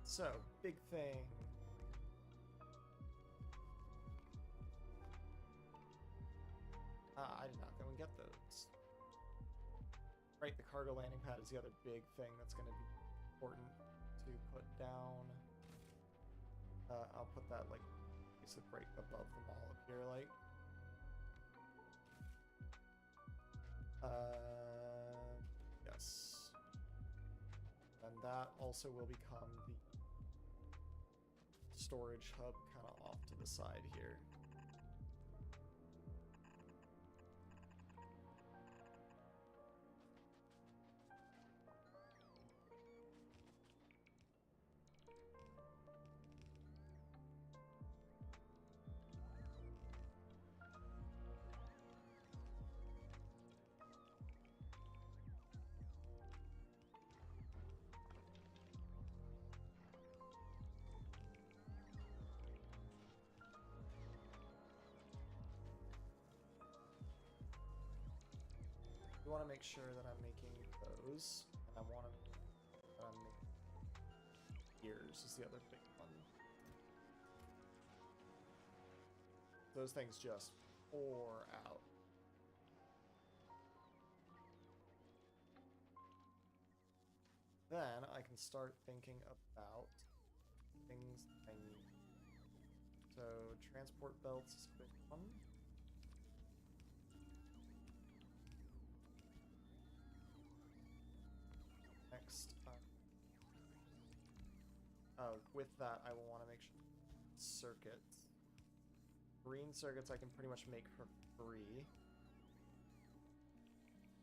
so, big thing. I did not go and get those. Right, the cargo landing pad is the other big thing that's going to be important to put down. I'll put that like basically right above the mall up here, like. Yes. And that also will become the storage hub kind of off to the side here. We want to make sure that I'm making those, and I want to make gears is the other big one. Those things just pour out. Then I can start thinking about things I need. So transport belts is a big one. Next, with that, I will want to make sure circuits. Green circuits I can pretty much make for free.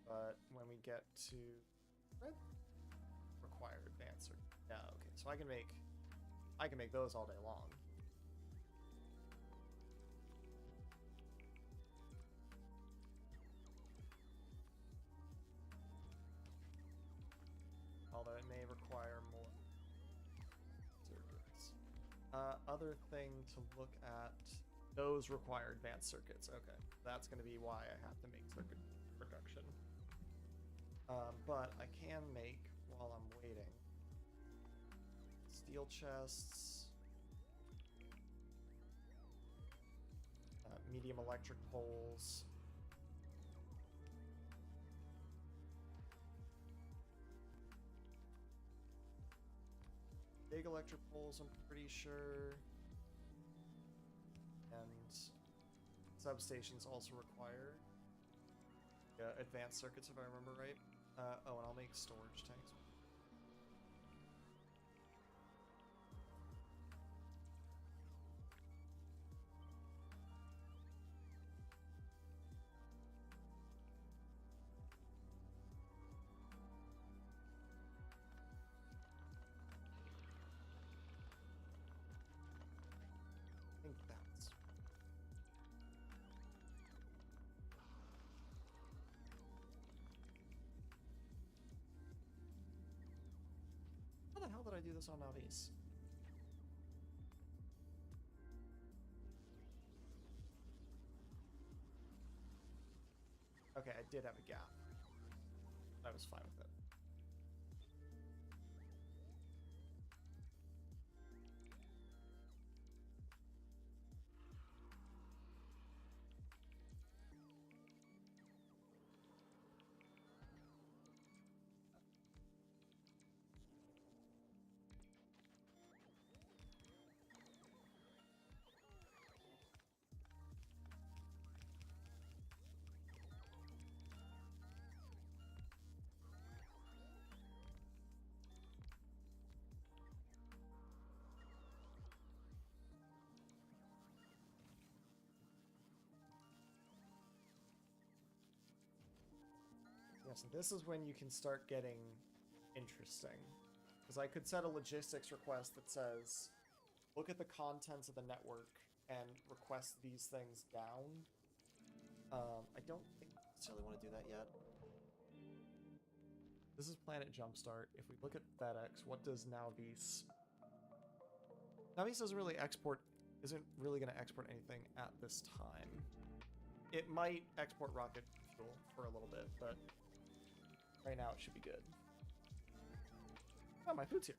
But when we get to red, require advanced circuit. Yeah, okay. So I can make those all day long. Although it may require more circuits. Other thing to look at, those require advanced circuits. Okay, that's going to be why I have to make circuit production. But I can make, while I'm waiting, steel chests, medium electric poles, big electric poles, I'm pretty sure. And substations also require advanced circuits, if I remember right. Oh, and I'll make storage tanks. I think that's... How the hell did I do this on Navis? Okay, I did have a gap. I was fine with it. Yeah, so this is when you can start getting interesting. Because I could set a logistics request that says, look at the contents of the network and request these things down. I don't think I necessarily want to do that yet. This is Planet Jumpstart. If we look at FedEx, what does Navis? Navis doesn't really export, isn't really going to export anything at this time. It might export rocket fuel for a little bit, but right now it should be good. Oh, my food's here.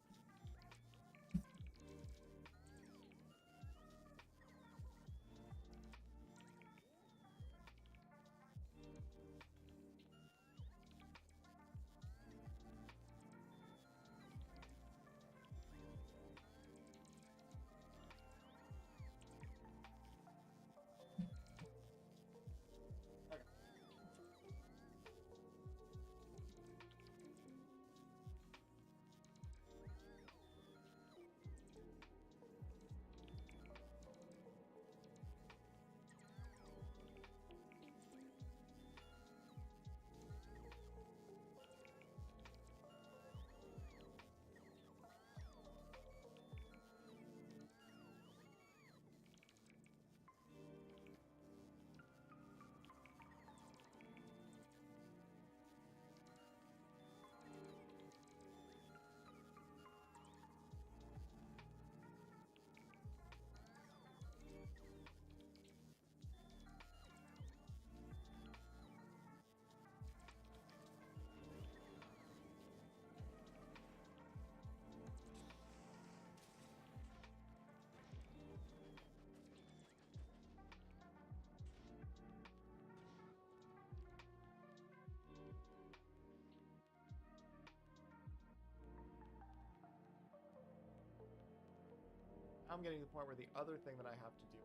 I'm getting to the point where the other thing that I have to do.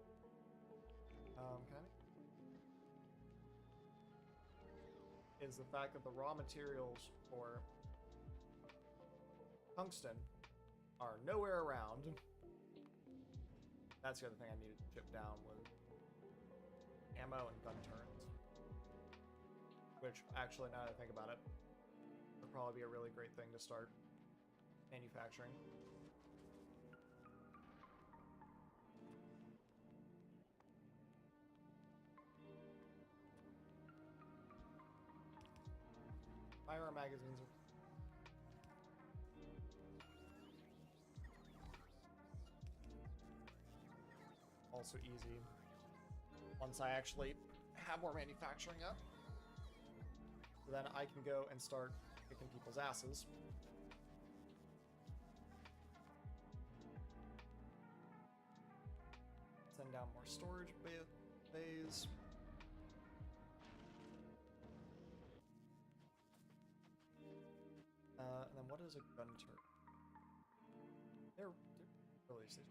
Can I? Is the fact that the raw materials for tungsten are nowhere around. That's the other thing I needed to chip down was ammo and gun turrets. Which, actually, now that I think about it, would probably be a really great thing to start manufacturing. Firearm magazines are also easy once I actually have more manufacturing up. So then I can go and start kicking people's asses. Send down more storage bays. And then what is a gun turret? They're really easy.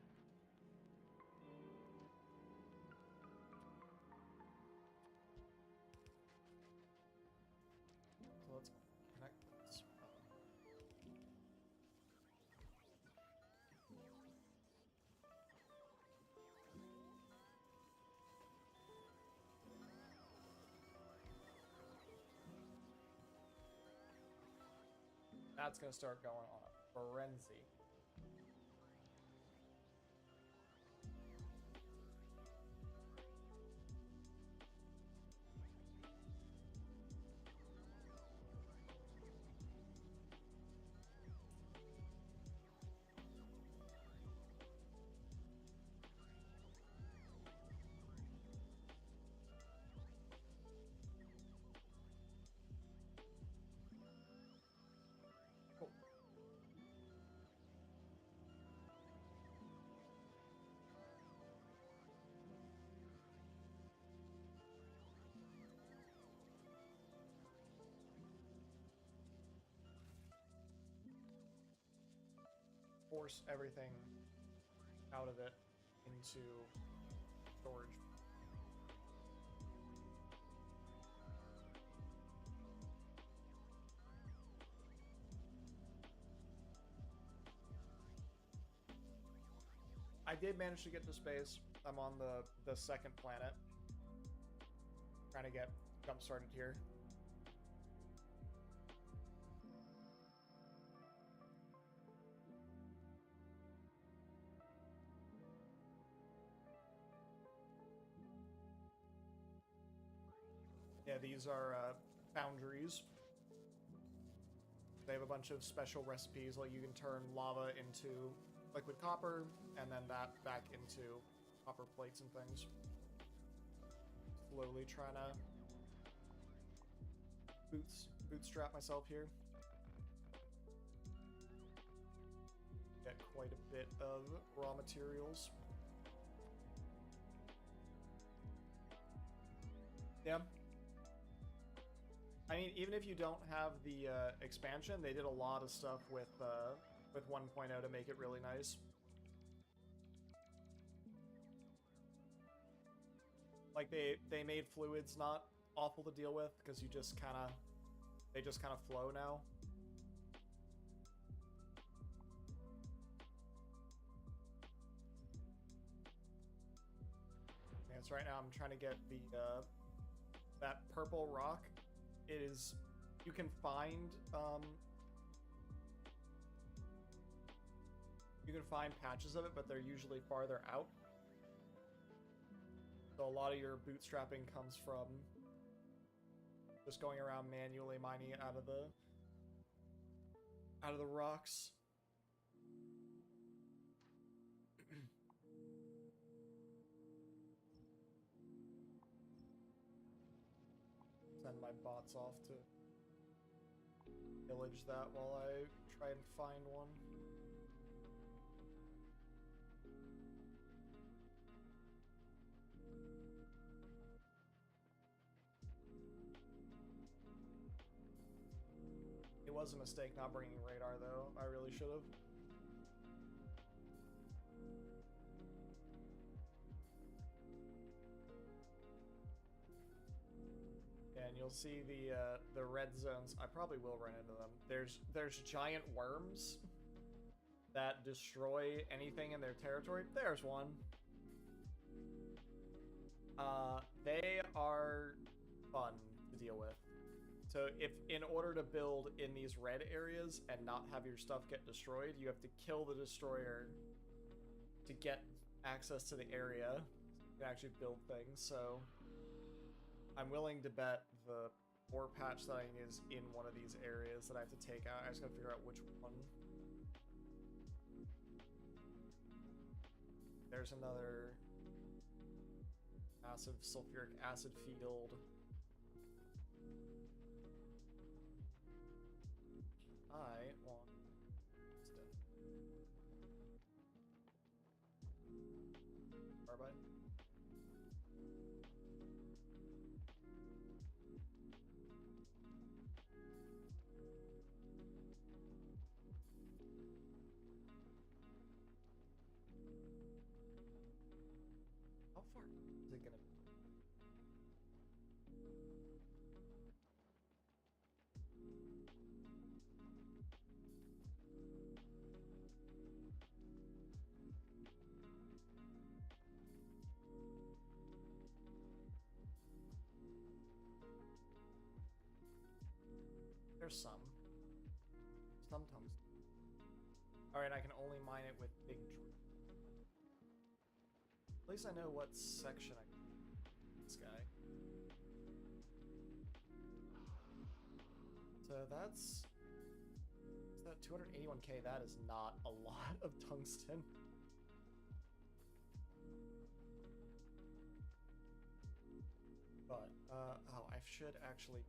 So let's connect this. That's going to start going on a frenzy. Force everything out of it into storage. I did manage to get to space. I'm on the second planet. Trying to get jump started here. Yeah, these are foundries. They have a bunch of special recipes, like you can turn lava into liquid copper, and then that back into copper plates and things. Slowly trying to bootstrap myself here. Get quite a bit of raw materials. Yeah. I mean, even if you don't have the expansion, they did a lot of stuff with 1.0 to make it really nice. Like they made fluids not awful to deal with because they just kind of flow now. Yeah, so right now I'm trying to get the that purple rock. It is, you can find patches of it, but they're usually farther out. So a lot of your bootstrapping comes from just going around manually mining it out of the rocks. Send my bots off to pillage that while I try and find one. It was a mistake not bringing radar, though. I really should have. and you'll see the red zones. I probably will run into them. There's giant worms that destroy anything in their territory. There's one. They are fun to deal with. So if in order to build in these red areas and not have your stuff get destroyed, you have to kill the destroyer to get access to the area. You can actually build things. So I'm willing to bet the ore patch thing is in one of these areas that I have to take out. I just gotta figure out which one. There's another massive sulfuric acid field. I want carbide. How far is it gonna be? There's some tungsten. All right, I can only mine it with big drill. At least I know what section I can do this guy. So that's that 281k. That is not a lot of tungsten. But oh, I should actually.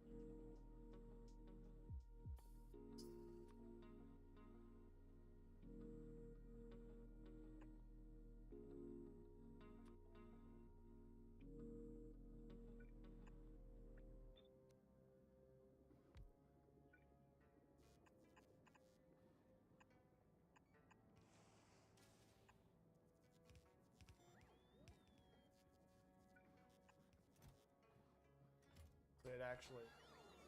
It actually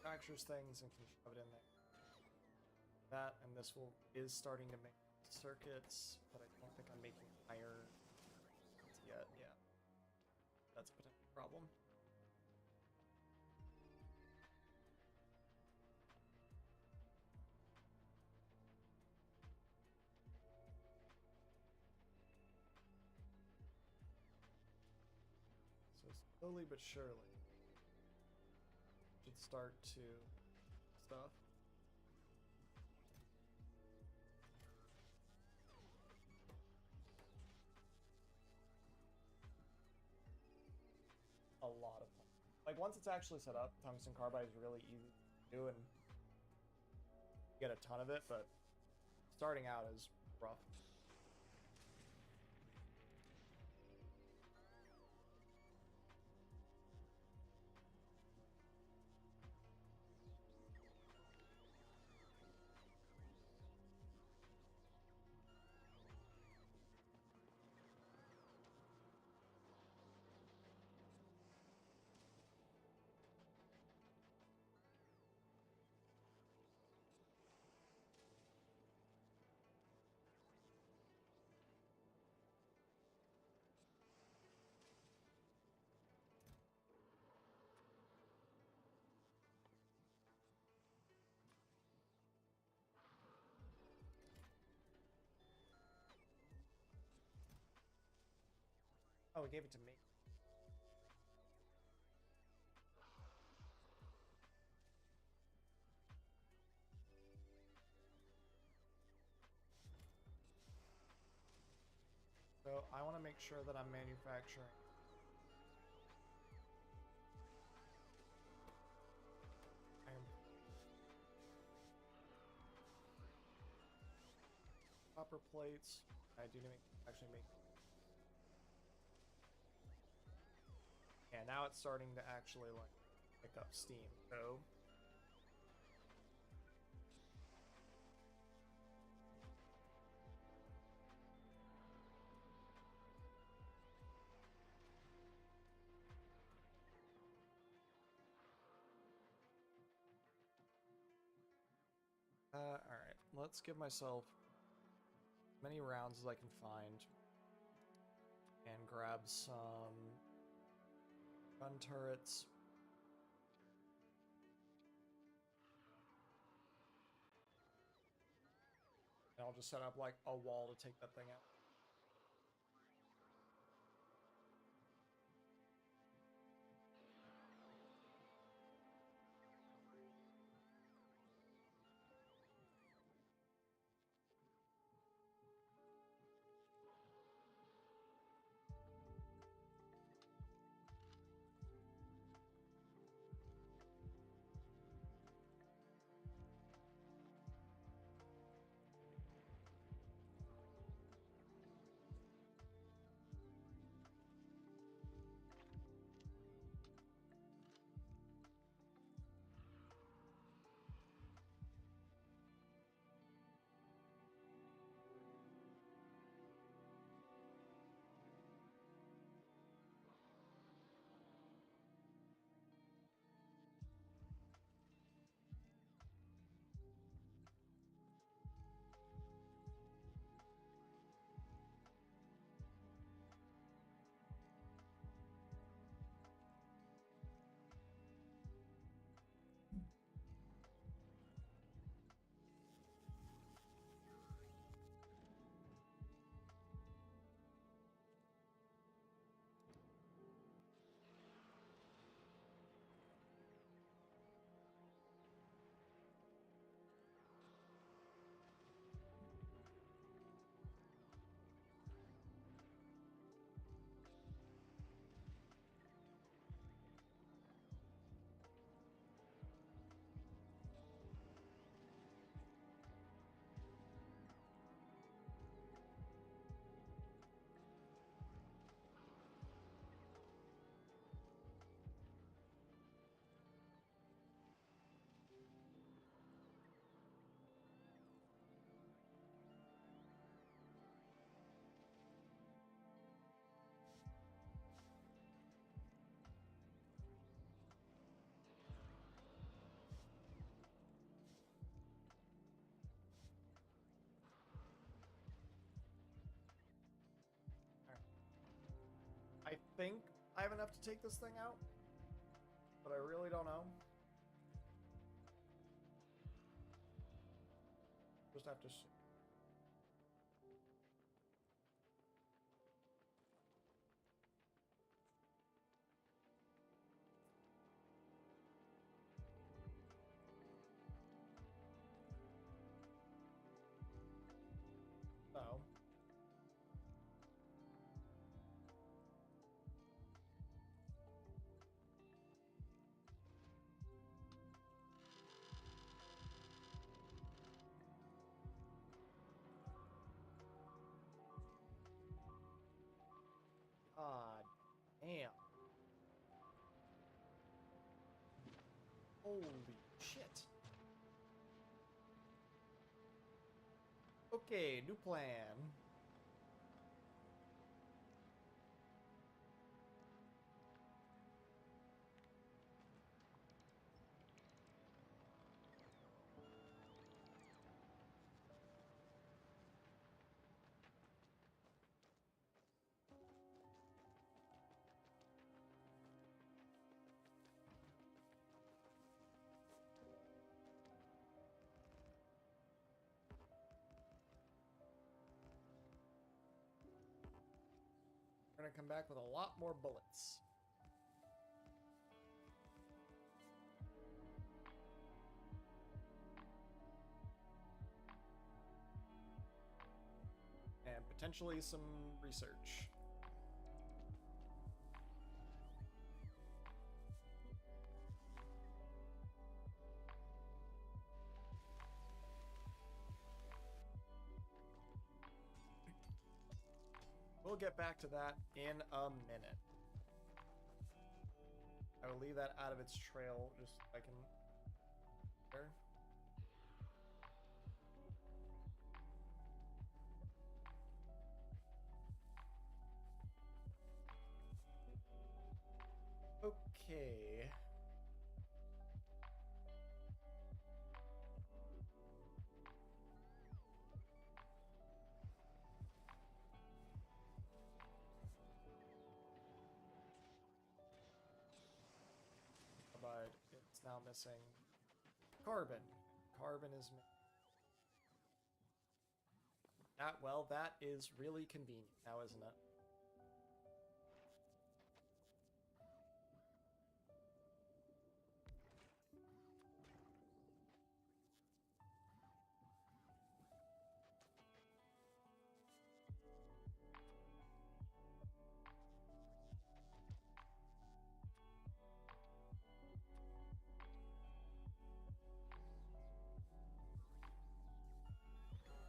fractures things and can shove it in there. That and this is starting to make circuits, but I don't think I'm making iron yet. Yeah, that's a potential problem. So slowly but surely. Should start to stuff. A lot of fun. Like once it's actually set up, tungsten carbide is really easy to do and get a ton of it, but starting out is rough. Oh, it gave it to me. So I want to make sure that I'm manufacturing iron. Copper plates. I do need to actually make. Yeah, now it's starting to actually like pick up steam. So Alright. Let's give myself as many rounds as I can find. And grab some gun turrets. And I'll just set up like a wall to take that thing out. I think I have enough to take this thing out, but I really don't know. Just have to see. So. Ah, damn. Holy shit. Okay, new plan. We're gonna come back with a lot more bullets. And potentially some research. We'll get back to that in a minute. I will leave that out of its trail just so I can... There. Okay. now missing carbon. Carbon is that, well, that is really convenient now, isn't it?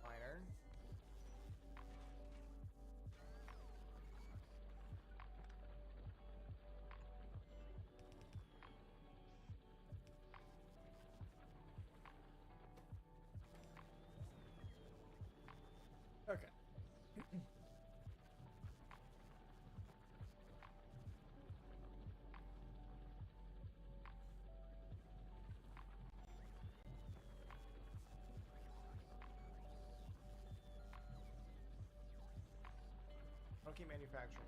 Miner. Okay. I'll keep manufacturing.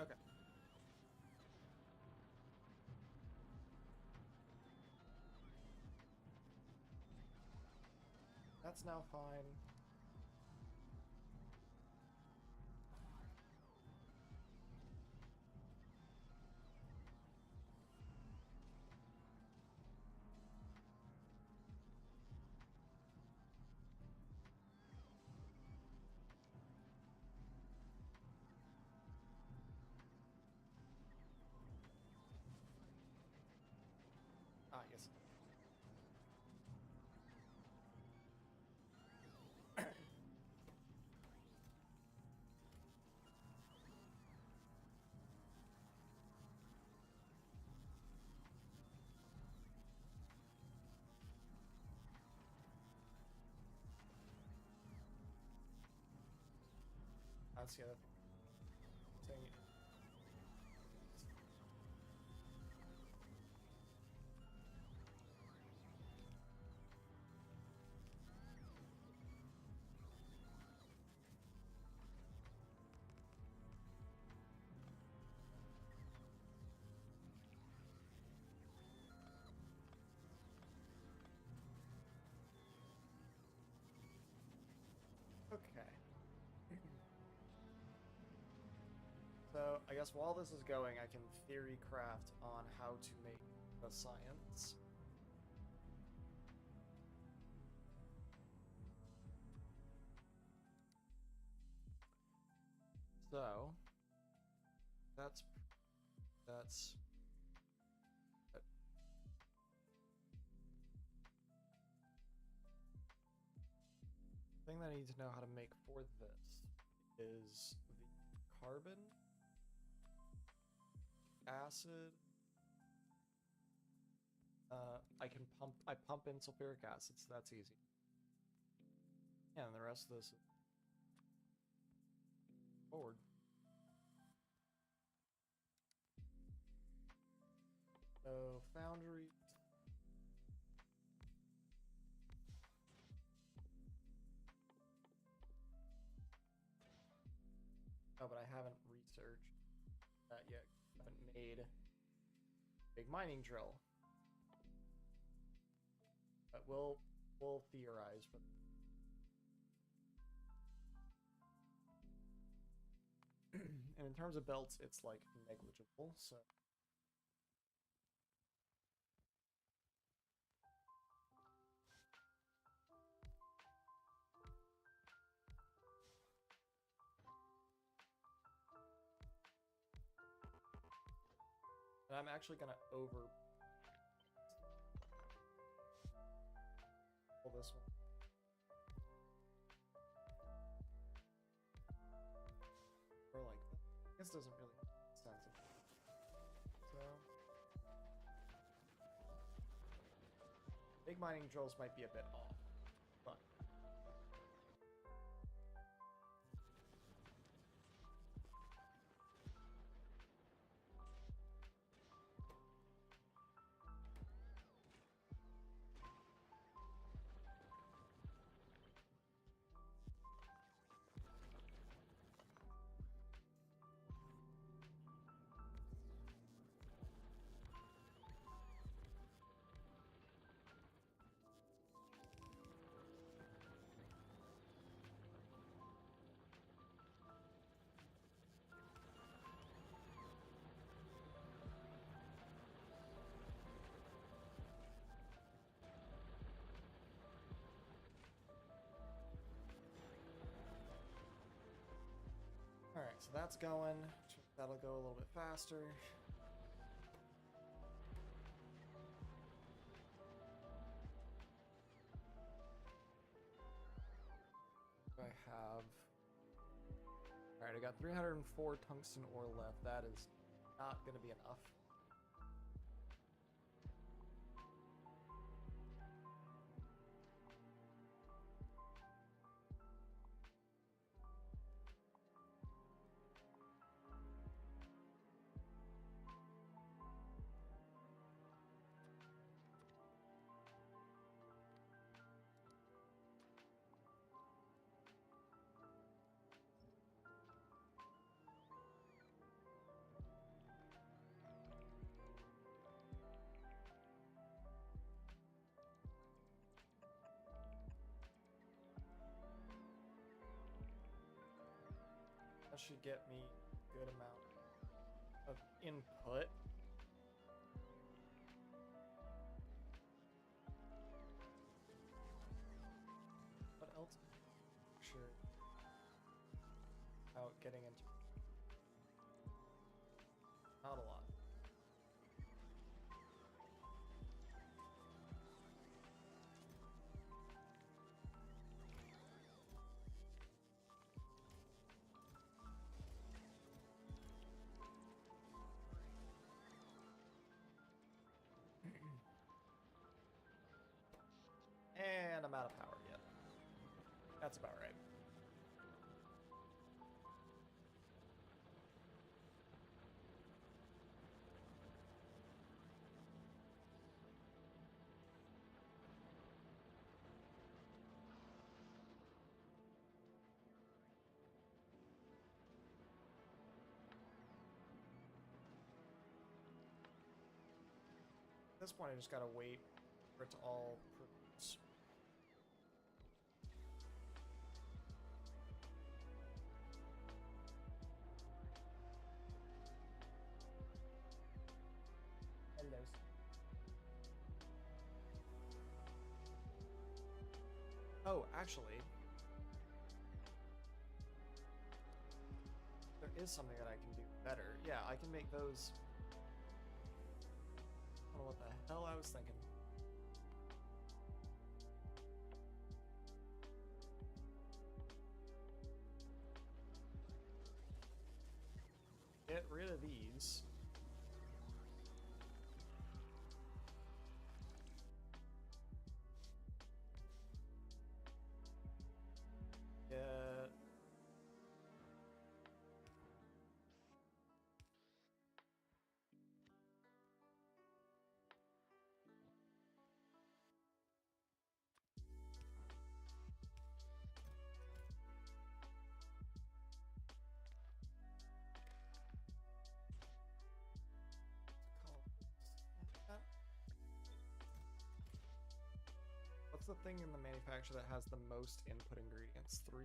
Okay. That's now fine. Ah, yes. That's the other thing. Okay. So, I guess while this is going, I can theory craft on how to make the science. So, that's the thing that I need to know how to make for this is the carbon, acid. I pump in sulfuric acid, so that's easy. Yeah, and the rest of this is forward. So foundry. Oh, but I haven't researched that yet. I haven't made big mining drill. But we'll theorize. But and in terms of belts, it's like negligible. So I'm actually gonna over pull this one. Or like that. This doesn't really make sense. So big mining drills might be a bit off, but all right, so that's going. That'll go a little bit faster. I have. All right, I got 304 tungsten ore left. That is not going to be enough. That should get me a good amount of input. What else? Sure. Out getting into not a lot. And I'm out of power yet. That's about right. At this point, I just gotta wait for it to all produce. Hello. Oh, actually, there is something that I can do better. Yeah, I can make those. I don't know what the hell I was thinking. Get rid of these. Get what's the thing in the manufacturer that has the most input ingredients? 3.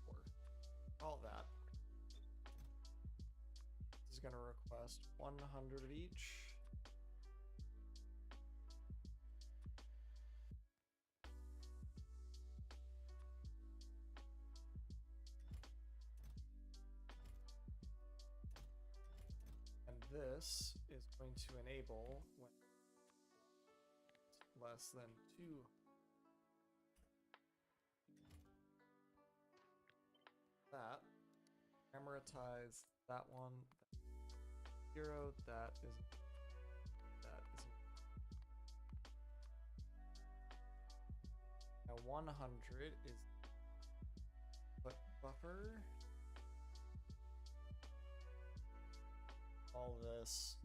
4. All that. This is going to request 100 of each. this is going to enable when less than 2. That. Amortize that one. 0. That is. Now 100 is put buffer. All this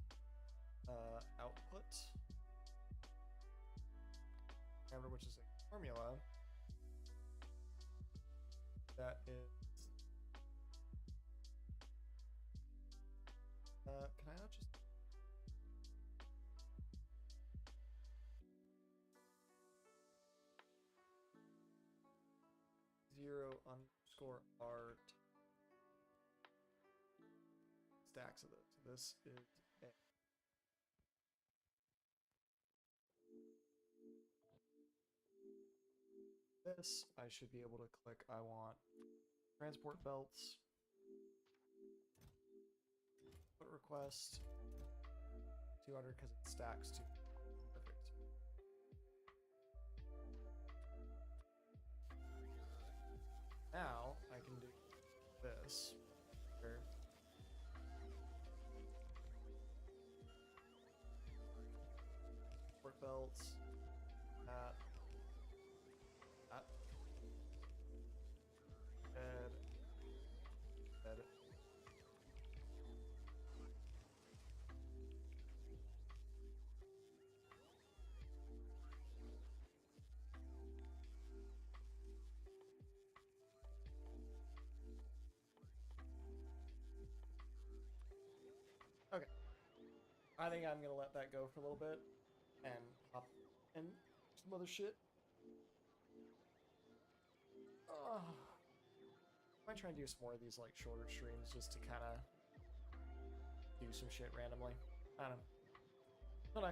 output. Remember, which is a formula that is. Can I not just? Zero art stacks of those. So this is A. This I should be able to click. I want transport belts. Put request 200 because it stacks to. Perfect. Now I can do this. Here. Port belts. That. Dead. Dead. Okay. I think I'm gonna let that go for a little bit and hop and some other shit. I might try and do some more of these like shorter streams just to kind of do some shit randomly. I don't know.